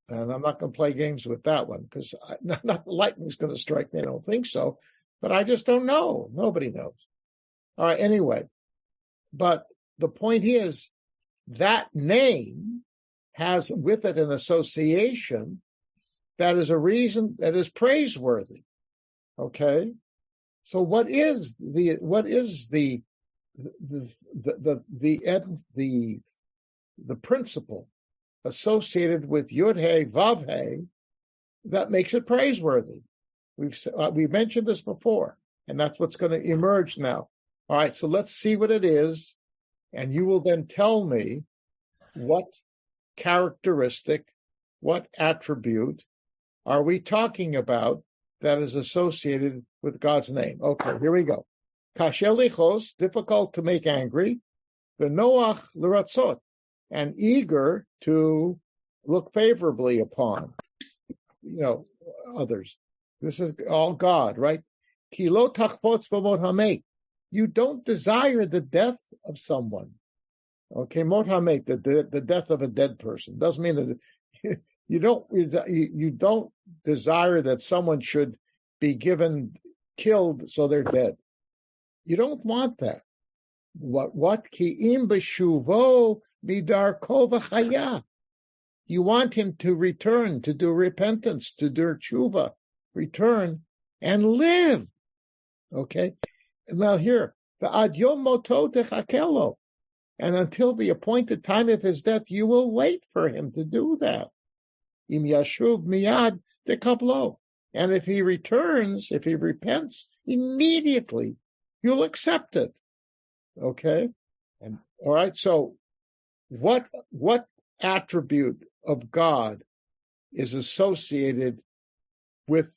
And I'm not going to play games with that one because not lightning's going to strike me. I don't think so. But I just don't know. Nobody knows. All right, anyway. But the point is that name has with it an association that is a reason that is praiseworthy. Okay? So what is the principle associated with Yud He Vav He that makes it praiseworthy? We've mentioned this before, and that's what's going to emerge now. All right, so let's see what it is, and you will then tell me what characteristic, what attribute are we talking about that is associated with God's name. Okay, here we go. Kasher lichos, difficult to make angry. V'noach l'ratzot, and eager to look favorably upon, others. This is all God, right? Ki lo tachpotz b'mot hamet. You don't desire the death of someone. Okay, mot hamet, the death of a dead person. Doesn't mean that you don't desire that someone should be killed so they're dead. You don't want that. What ki im b'shuvo midarko v'chaya. You want him to return, to do repentance, to do tshuva, return and live. Okay? Now here, the ad yom moto techakelo. And until the appointed time of his death, you will wait for him to do that. Im yashuv miyad tekablo. And if he returns, if he repents, immediately you'll accept it. Okay? And all right, so what attribute of God is associated with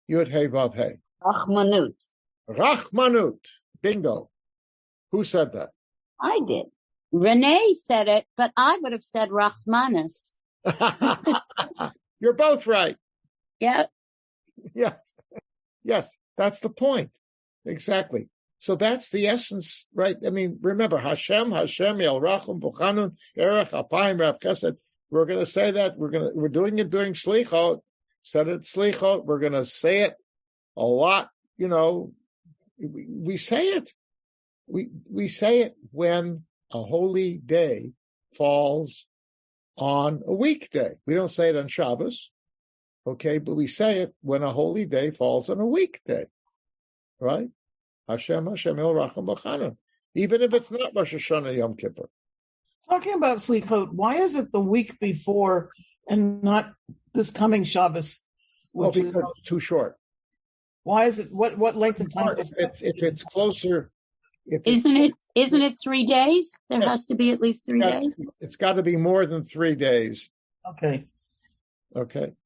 Yud He Vav He? Rachmanut. Rachmanut. Bingo. Who said that? I did. Renee said it, but I would have said Rachmanus. You're both right. Yeah. Yes. Yes, that's the point. Exactly. So that's the essence, right? I mean, remember, Hashem, El Rachum, Buchanun, Erech, Apayim, Rav Chesed. We're going to say that. We're doing it during Slichot. Said it Slichot. We're going to say it a lot. We say it. We say it when a holy day falls on a weekday. We don't say it on Shabbos, okay? But we say it when a holy day falls on a weekday, right? Hashem, El Racham B'Chanan. Even if it's not Rosh Hashanah Yom Kippur. Talking about Slichot, why is it the week before and not this coming Shabbos? Because it's too short. Why is it? What length of time? If it's closer. Isn't it 3 days? There has to be at least 3 days. It's got to be more than 3 days. Okay.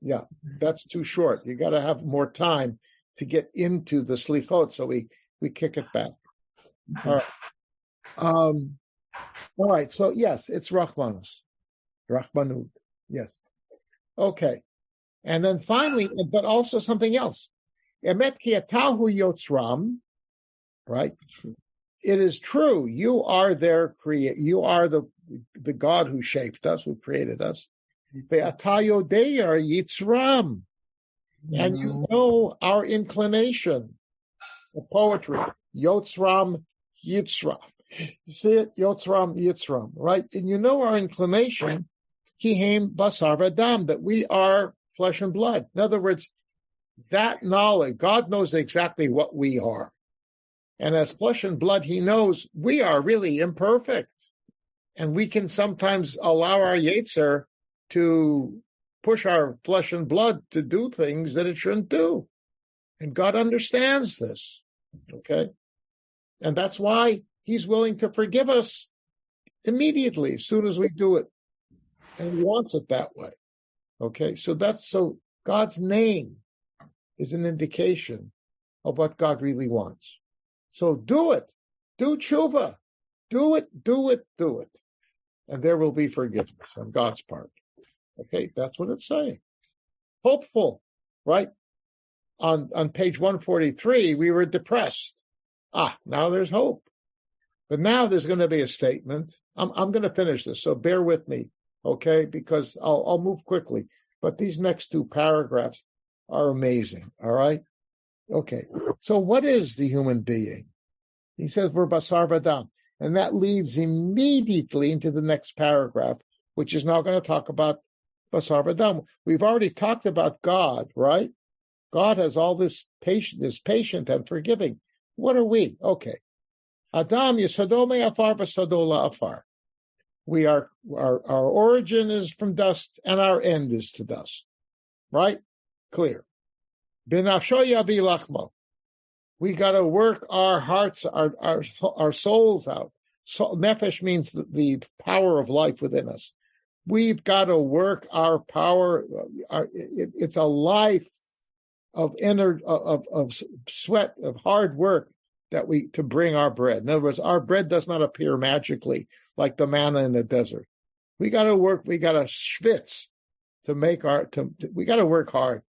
Yeah, that's too short. You got to have more time to get into the slichot, so we kick it back. All right. All right. So yes, it's Rachmanut. Yes. Okay. And then finally, but also something else. Emet ki atahu yotzram. Right. It is true. You are their creator. You are the God who shaped us, who created us. Ve'ata yodei yitzram. And you know our inclination. The poetry. Yotzram, Yitzram. You see it? Yotzram, Yitzram. Right? And you know our inclination. Kihem basar v'dam. That we are flesh and blood. In other words, that knowledge, God knows exactly what we are. And as flesh and blood, he knows we are really imperfect. And we can sometimes allow our Yetzer to push our flesh and blood to do things that it shouldn't do. And God understands this. Okay? And that's why he's willing to forgive us immediately, as soon as we do it. And he wants it that way. Okay, so God's name is an indication of what God really wants. So do it. Do tshuva. Do it. And there will be forgiveness on God's part. Okay, that's what it's saying. Hopeful, right? On page 143, we were depressed. Now there's hope. But now there's going to be a statement. I'm going to finish this, so bear with me, okay? Because I'll move quickly. But these next two paragraphs are amazing, all right? Okay, so what is the human being? He says we're basar v'dam. And that leads immediately into the next paragraph, which is now going to talk about basar v'dam. We've already talked about God, right? God has all this patient and forgiving. What are we? Okay. Adam yesodome afar v'sadola afar. We are, our origin is from dust and our end is to dust. Right? Clear. B'nafsho yavi lachmo. We got to work our hearts, our souls out. So, nefesh means the power of life within us. We've got to work our power. It's a life of sweat, of hard work to bring our bread. In other words, our bread does not appear magically like the manna in the desert. We got to work. We got to schwitz to make we got to work hard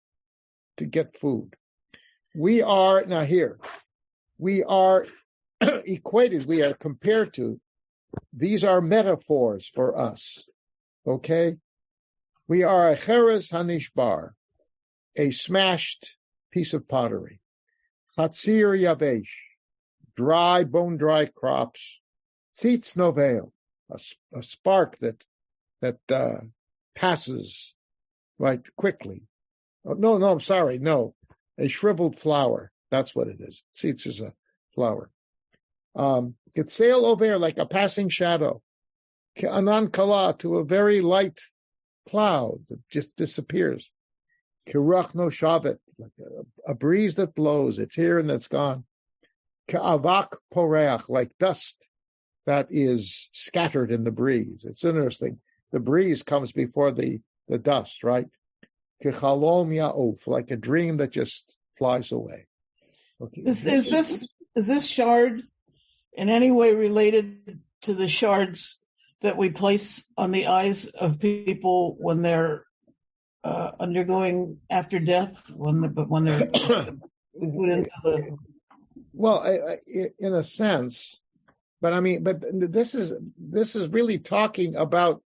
to get food. We are equated, we are compared to, these are metaphors for us, okay? We are a cheres hanishbar, a smashed piece of pottery. Chatzir yavesh, bone-dry crops. Tzitz novel, a spark that passes right quickly. No. A shriveled flower. That's what it is. Tzitz is a flower. It sail over like a passing shadow. Anan kala, to a very light cloud that just disappears. Kirach no shavet, like a breeze that blows. It's here and it's gone. Ka'avak poreach, like dust that is scattered in the breeze. It's interesting. The breeze comes before the dust, right? Kechalom ya'uf, like a dream that just flies away. Okay. Is this shard in any way related to the shards that we place on the eyes of people when they're undergoing after death, when they're put into the? Well, in a sense, but this is really talking about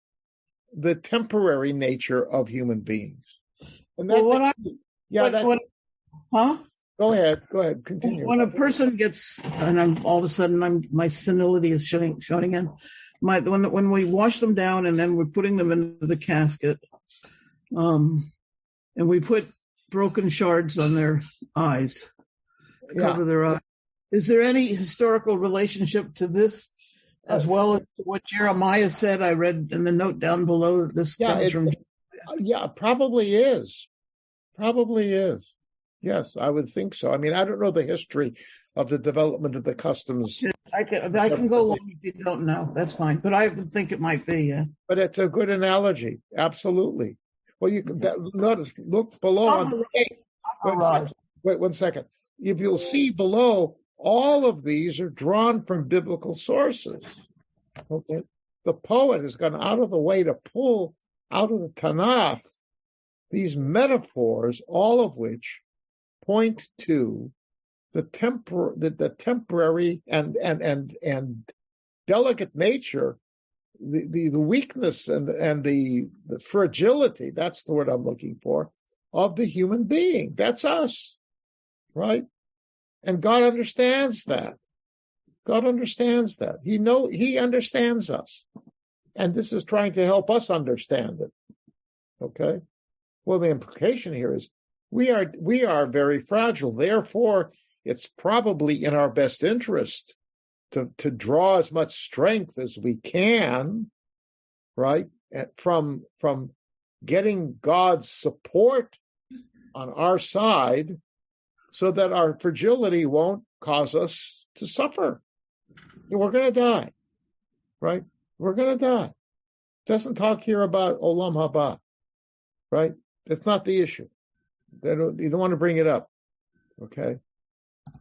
the temporary nature of human beings. And that, Go ahead, continue. When a person gets, and all of a sudden my senility is showing again. When we wash them down and then we're putting them into the casket, and we put broken shards on their eyes, cover their eyes. Is there any historical relationship to this, as well as what Jeremiah said? I read in the note down below that this comes from. Yeah, probably is. Yes, I would think so. I don't know the history of the development of the customs. I can go along if you don't know. That's fine. But I think it might be, yeah. But it's a good analogy. Absolutely. Well, you can notice, look below on the page. Wait 1 second. If you'll see below, all of these are drawn from biblical sources. Okay. The poet has gone out of the way to pull out of the Tanakh these metaphors, all of which point to the temporary and delicate nature, the weakness and the fragility, that's the word I'm looking for, of the human being. That's us, right? And God understands that. He understands us. And this is trying to help us understand it. Okay? Well, the implication here is we are very fragile. Therefore, it's probably in our best interest to draw as much strength as we can, right? From getting God's support on our side so that our fragility won't cause us to suffer. We're going to die, right? We're going to die. Doesn't talk here about Olam Haba, right? That's not the issue. You don't want to bring it up, okay?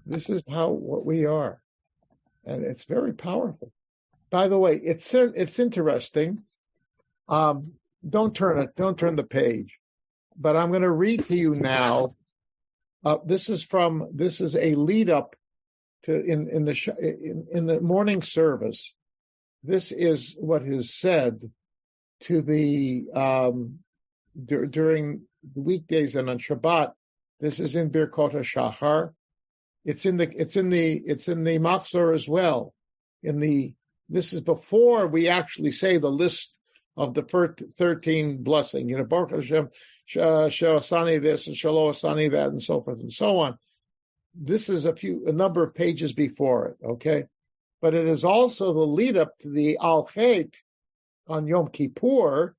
This is what we are, and it's very powerful. By the way, it's interesting. Don't turn the page, but I'm going to read to you now. This is a lead up to in the morning service. This is what is said to the during the weekdays and on Shabbat. This is in Birkot HaShahar. It's in the Mahzor as well. This is before we actually say the list of the 13 blessing. Baruch Hashem, She'asani this and Shelo Asani that, and so forth and so on. This is a number of pages before it, okay? But it is also the lead up to the Al Chet on Yom Kippur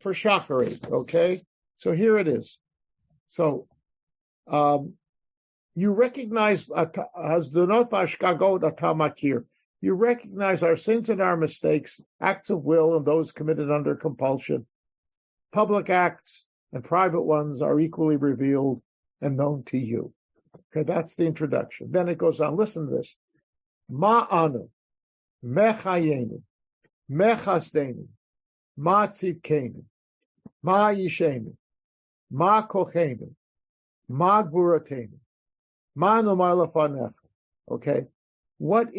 for Shacharit, okay? So here it is. So, you recognize Hazdunot v'Ashkagot Atamakir. You recognize our sins and our mistakes, acts of will and those committed under compulsion. Public acts and private ones are equally revealed and known to you. Okay, that's the introduction. Then it goes on. Listen to this. Ma'anu, mechayenu, mechasdenu, ma'tzidkenu, ma'yishenu, ma'kochenu, ma'gvuratenu, ma'nomar lefanecha. Okay. What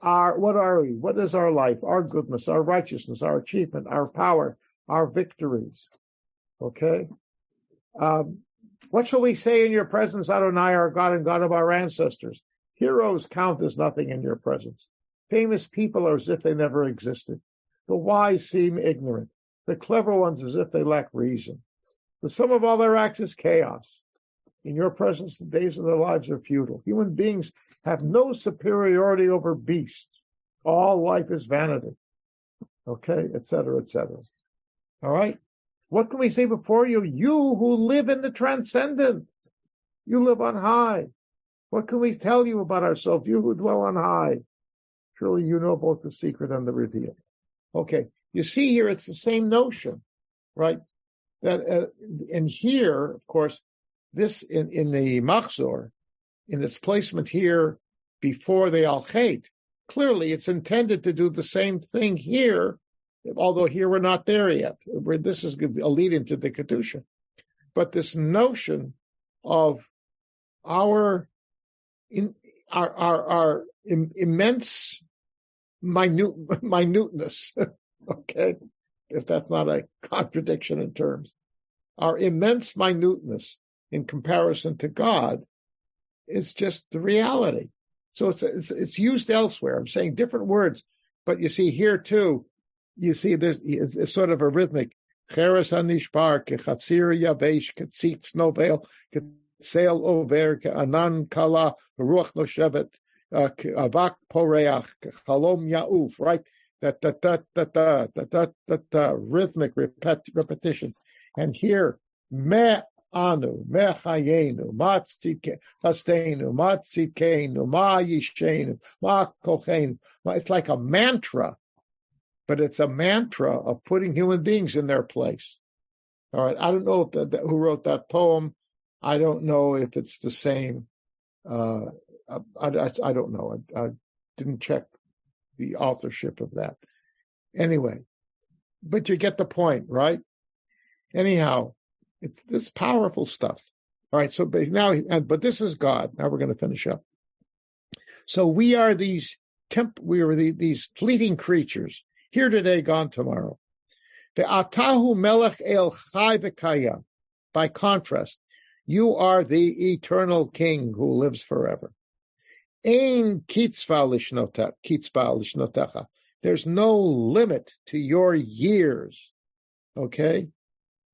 are we? What is our life, our goodness, our righteousness, our achievement, our power, our victories? Okay? What shall we say in your presence, Adonai, our God and God of our ancestors? Heroes count as nothing in your presence. Famous people are as if they never existed. The wise seem ignorant. The clever ones as if they lack reason. The sum of all their acts is chaos. In your presence, the days of their lives are futile. Human beings have no superiority over beasts. All life is vanity. Okay, etc., etc. All right? What can we say before you? You who live in the transcendent. You live on high. What can we tell you about ourselves? You who dwell on high. Surely you know both the secret and the revealed. Okay, you see here it's the same notion, right? That and here, of course, this in the Mahzor, in its placement here before the Al Chet, clearly it's intended to do the same thing here, although here we're not there yet. This is a lead into the Kedusha. But this notion of our immense minuteness, okay, if that's not a contradiction in terms, our immense minuteness in comparison to God is just the reality. So it's used elsewhere. I'm saying different words, but you see here too, you see there's it's sort of a rhythmic. Cheres hanishbar kechatzir yavesh ketzitz novel ketzel over keanan kala ruach noshevet avak poreach chalom yauf. Right, that rhythmic repetition, and here me. Anu, mechayenu, matzikenu, matzikenu, ma'yishenu, ma'kochenu. It's like a mantra, but it's a mantra of putting human beings in their place. All right, I don't know who wrote that poem. I don't know if it's the same. I don't know. I didn't check the authorship of that. Anyway, but you get the point, right? Anyhow. It's this powerful stuff. All right. So but this is God. Now we're going to finish up. So we are these fleeting creatures, here today, gone tomorrow. The Atahu Melech El Chai V'Kayam. By contrast, you are the eternal King who lives forever. Ein kitzva lishnotecha. There's no limit to your years. Okay.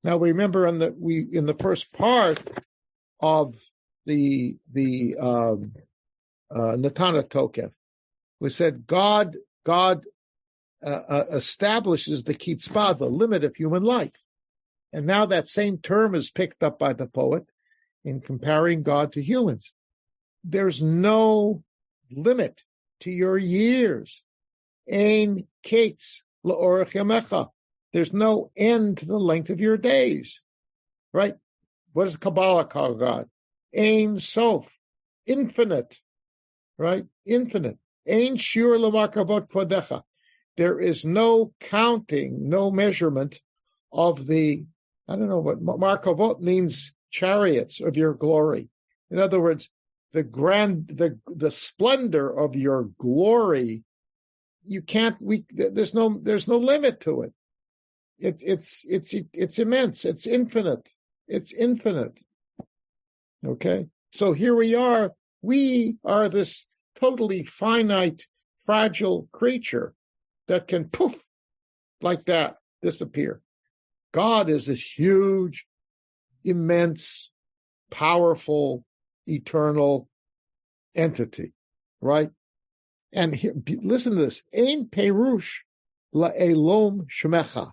Now remember in the first part of the Natana Tokef, we said God establishes the kitzpah, the limit of human life, and now that same term is picked up by the poet in comparing God to humans. There's no limit to your years. Ein ketz la'orech yamecha. There's no end to the length of your days, right? What does Kabbalah call God? Ein Sof, infinite, right? Infinite. Ein Shur L'Markavot Kvodecha. There is no counting, no measurement of the, I don't know what Markavot means, chariots of your glory. In other words, the splendor of your glory, there's no limit to it. It's immense. It's infinite. It's infinite. Okay. So here we are. We are this totally finite, fragile creature that can poof like that disappear. God is this huge, immense, powerful, eternal entity, right? And here, listen to this. Ein perush la'elom shemecha.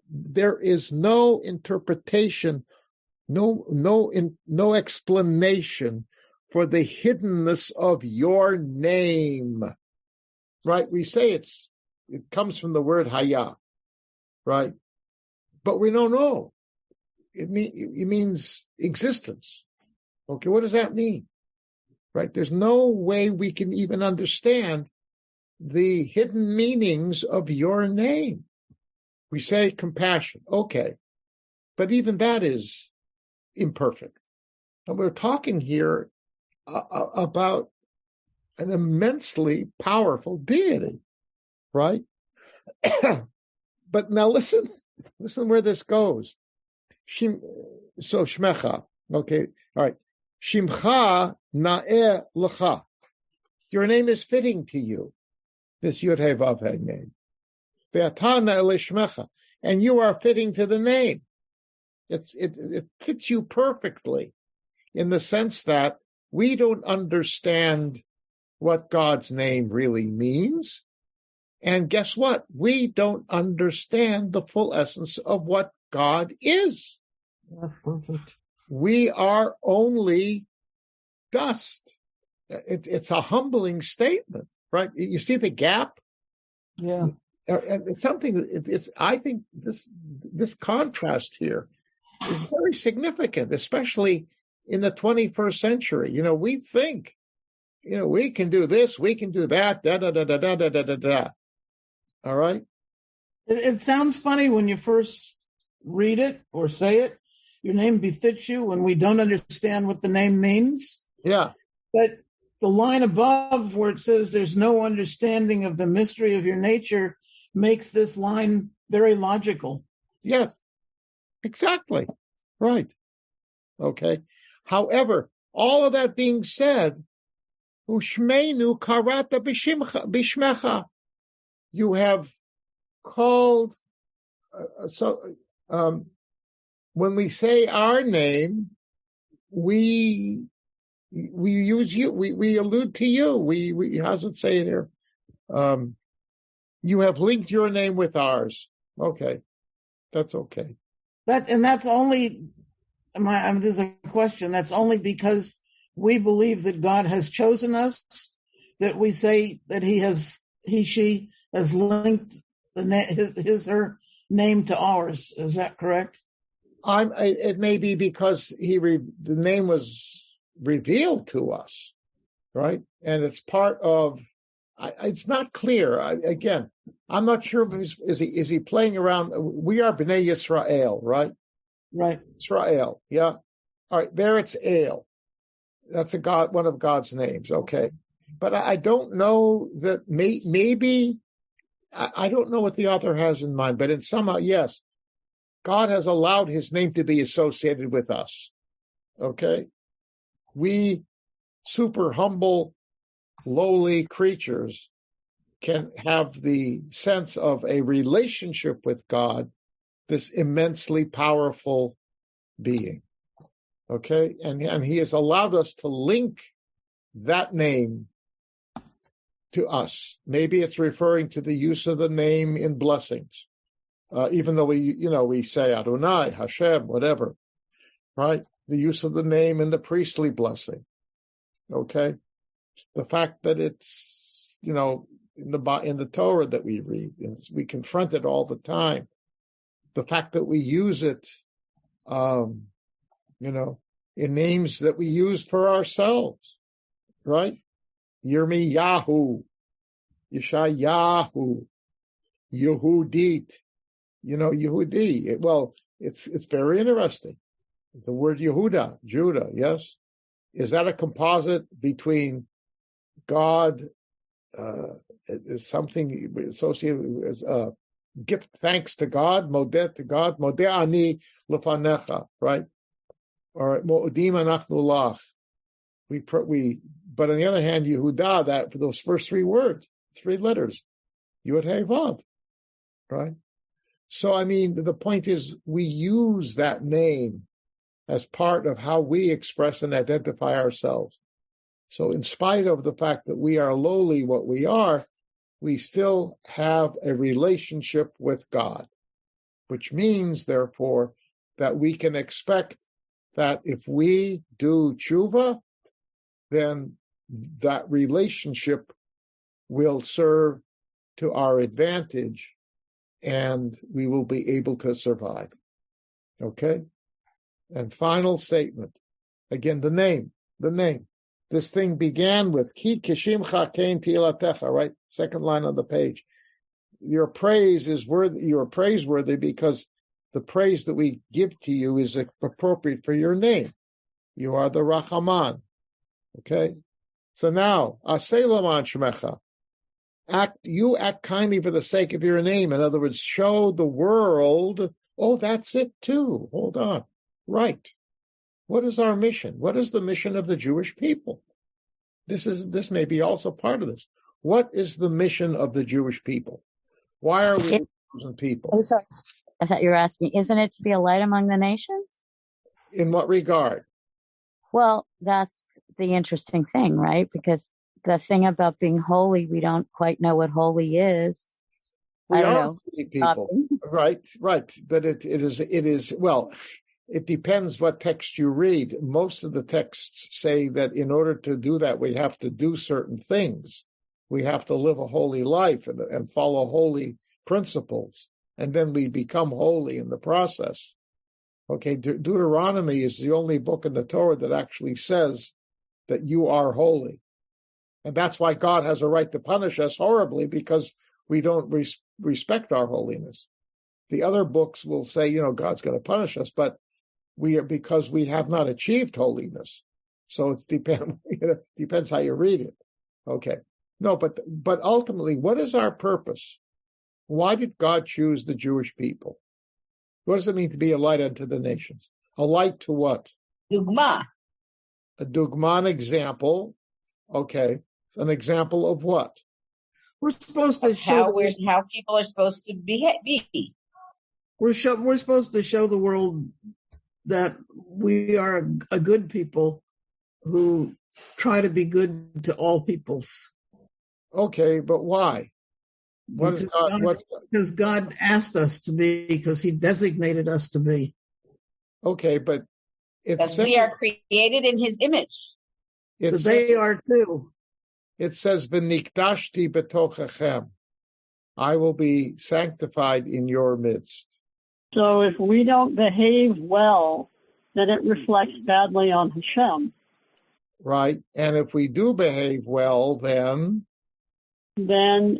There is no interpretation, no explanation for the hiddenness of your name, right? We say it comes from the word haya, right? But we don't know. It means existence. Okay, what does that mean? Right? There's no way we can even understand the hidden meanings of your name. We say compassion, okay, but even that is imperfect. And we're talking here about an immensely powerful deity, right? But now listen where this goes. Shmecha, okay, all right. Shimcha na'eh l'cha. Your name is fitting to you, this Yud Hey Vav Hey name. Ve'ata na'eh l'shmecha, and you are fitting to the name. It fits you perfectly in the sense that we don't understand what God's name really means. And guess what? We don't understand the full essence of what God is. That's perfect. We are only dust. It's a humbling statement, right? You see the gap? Yeah. And it's something, I think this contrast here is very significant, especially in the 21st century. We think, we can do this, we can do that, da. All right? It sounds funny when you first read it or say it. Your name befits you when we don't understand what the name means. Yeah. But the line above where it says there's no understanding of the mystery of your nature makes this line very logical. Yes, exactly. Right. Okay. However, all of that being said, Ushmeinu karata bishmecha. You have called, when we say our name, we use you, we allude to you. We how's it say it here? You have linked your name with ours. Okay. That's okay. That's only, there's a question. That's only because we believe that God has chosen us, that we say that she has linked her name to ours. Is that correct? It may be because the name was revealed to us, right? And it's part of. It's not clear. Again, I'm not sure if is he playing around. We are Bnei Yisrael, right? Right. Israel, yeah. All right, there it's El. That's one of God's names, okay. But I don't know that maybe. I don't know what the author has in mind, but somehow, yes, God has allowed his name to be associated with us. Okay? We super humble, lowly creatures can have the sense of a relationship with God, this immensely powerful being. Okay? And he has allowed us to link that name to us. Maybe it's referring to the use of the name in blessings. Even though we say Adonai, Hashem, whatever, right? The use of the name in the priestly blessing. Okay? The fact that it's, in the Torah that we read. And we confront it all the time. The fact that we use it, in names that we use for ourselves, right? Yirmiyahu, Yeshayahu, Yehudit, Yehudi. Well, it's very interesting. The word Yehuda, Judah, yes? Is that a composite between God, is something associated with gift thanks to God, modeh to God, modeh ani lefanecha, right? Or mo'odim anachnu lach. But on the other hand, Yehuda, that for those first three words, three letters, Yud Hey Vav, right? So, the point is, we use that name as part of how we express and identify ourselves. So in spite of the fact that we are lowly what we are, we still have a relationship with God, which means, therefore, that we can expect that if we do tshuva, then that relationship will serve to our advantage and we will be able to survive. Okay? And final statement. Again, the name. This thing began with Ki Kishimcha Kein Tilatecha, right? Second line on the page. Your praise is worthy. You're praiseworthy because the praise that we give to you is appropriate for your name. You are the Rachaman. Okay? So now, Aseh Laman Shmecha. You act kindly for the sake of your name. In other words, show the world, that's it too. Hold on. Right. What is our mission? What is the mission of the Jewish people? This may be also part of this. What is the mission of the Jewish people? Why are we the chosen people? I'm sorry. I thought you were asking, isn't it to be a light among the nations? In what regard? Well, that's the interesting thing, right? Because the thing about being holy, we don't quite know what holy is. We are holy people. Right. But it is, well, it depends what text you read. Most of the texts say that in order to do that, we have to do certain things. We have to live a holy life and follow holy principles. And then we become holy in the process. Okay, Deuteronomy is the only book in the Torah that actually says that you are holy. And that's why God has a right to punish us horribly, because we don't respect our holiness. The other books will say, God's going to punish us, but because we have not achieved holiness. So it depends how you read it. Okay. No, but ultimately, what is our purpose? Why did God choose the Jewish people? What does it mean to be a light unto the nations? A light to what? Dugma. A dugma, an example. Okay. An example of what? We're supposed to show how people are supposed to be. We're supposed to show the world that we are a good people who try to be good to all peoples. Okay, but why? Because God asked us to be, because He designated us to be. Okay, but because we are created in His image. But they are too. It says, "V'nikdashti betochem," I will be sanctified in your midst. So if we don't behave well, then it reflects badly on Hashem. Right, and if we do behave well, then the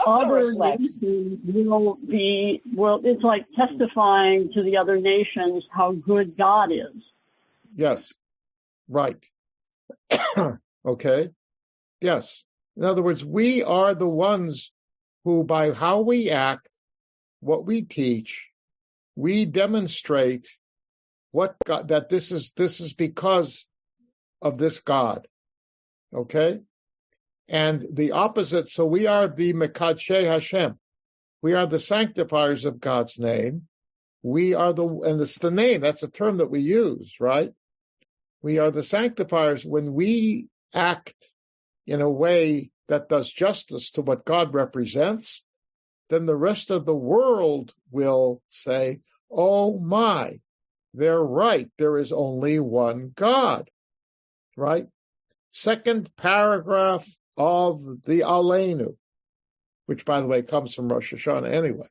other nations will it's like testifying to the other nations how good God is. Yes, right. Okay, yes. In other words, we are the ones who, by how we act, what we teach, we demonstrate what God, that this is because of this God. Okay? And the opposite, so we are the Mekadshei Hashem. We are the sanctifiers of God's name. And it's the name, that's a term that we use, right? We are the sanctifiers when we act in a way that does justice to what God represents. Then the rest of the world will say, oh my, they're right. There is only one God, right? Second paragraph of the Aleinu, which, by the way, comes from Rosh Hashanah anyway.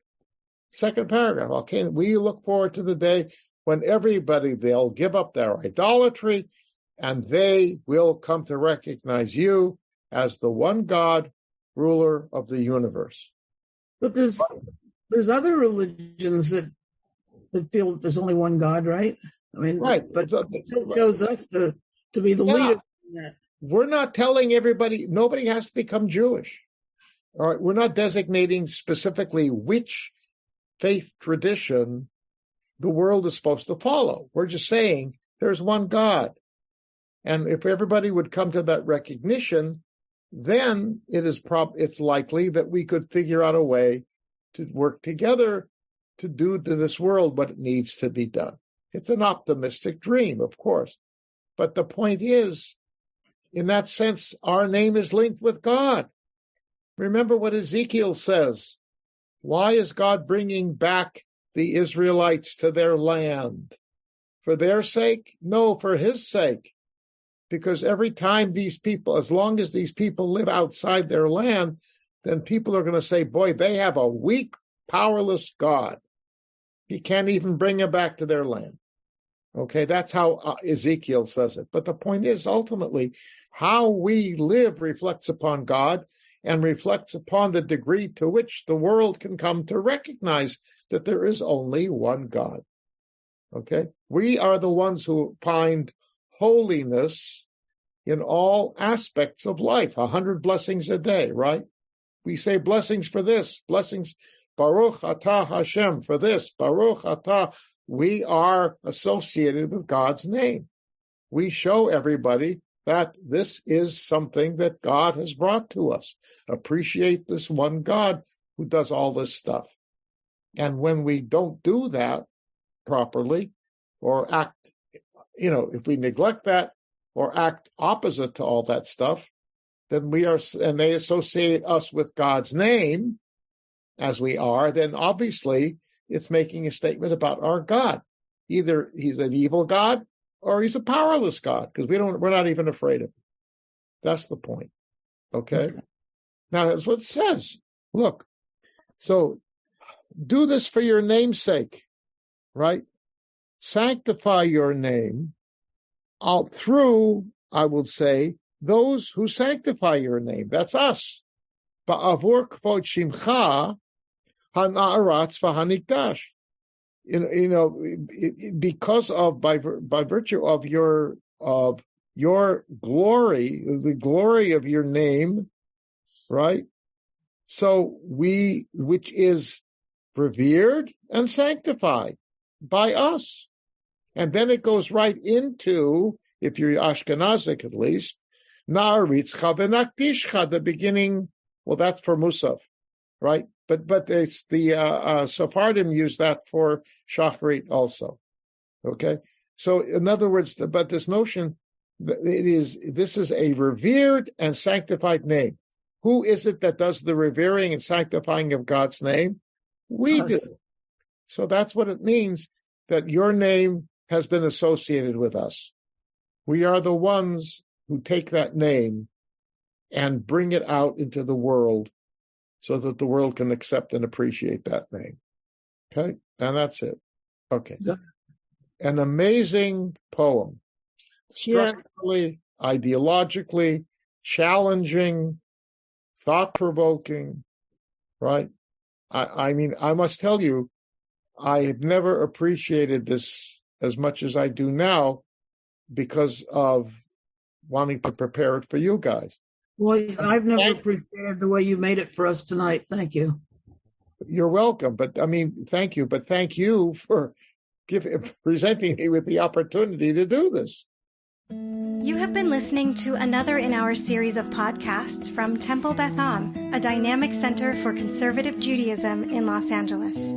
Second paragraph, okay, we look forward to the day when they'll give up their idolatry and they will come to recognize you as the one God, ruler of the universe. But there's other religions that feel that there's only one God, right? I mean, right. But it shows us to be the leader in that. We're not telling everybody, nobody has to become Jewish. All right, we're not designating specifically which faith tradition the world is supposed to follow. We're just saying there's one God. And if everybody would come to that recognition, then it's likely that we could figure out a way to work together to do to this world what it needs to be done. It's an optimistic dream, of course. But the point is, in that sense, our name is linked with God. Remember what Ezekiel says. Why is God bringing back the Israelites to their land? For their sake? No, for his sake. Because every time as long as these people live outside their land, then people are going to say, boy, they have a weak, powerless God. He can't even bring them back to their land. Okay, that's how Ezekiel says it. But the point is, ultimately, how we live reflects upon God and reflects upon the degree to which the world can come to recognize that there is only one God. Okay? We are the ones who find holiness in all aspects of life, 100 blessings a day, right? We say blessings for this, blessings, Baruch Atah Hashem for this, Baruch Atah. We are associated with God's name. We show everybody that this is something that God has brought to us. Appreciate this one God who does all this stuff. And when we don't do that properly, or act, if we neglect that, or act opposite to all that stuff, then and they associate us with God's name, as we are, then obviously it's making a statement about our God. Either he's an evil God or he's a powerless God, because we're not even afraid of him. That's the point. Okay? Now that's what it says. Look, so do this for your name's sake, right? Sanctify your name through, I would say, those who sanctify your name. That's us. Ba'avur kvod shimcha hana'aratz v'hanikdash. Because of by virtue of your glory, the glory of your name, right? So which is revered and sanctified by us. And then it goes right into, if you're Ashkenazic at least, Na'aritzcha v'nakdishcha, the beginning. Well, that's for Musaf, right? But it's the Sephardim use that for Shacharit also. Okay, so in other words, but this notion, this is a revered and sanctified name. Who is it that does the revering and sanctifying of God's name? We do. So that's what it means that your name has been associated with us. We are the ones who take that name and bring it out into the world so that the world can accept and appreciate that name. Okay? And that's it. Okay. Yeah. An amazing poem. Structurally, ideologically, challenging, thought-provoking, right? I mean, I must tell you, I have never appreciated this as much as I do now because of wanting to prepare it for you guys. Well, I've never appreciated the way you made it for us tonight. Thank you. You're welcome. But I mean, thank you. But thank you for presenting me with the opportunity to do this. You have been listening to another in our series of podcasts from Temple Beth Am, a dynamic center for conservative Judaism in Los Angeles.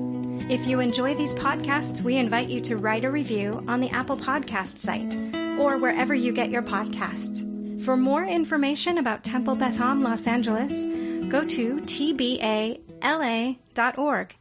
If you enjoy these podcasts, we invite you to write a review on the Apple Podcast site or wherever you get your podcasts. For more information about Temple Beth Am Los Angeles, go to tbala.org.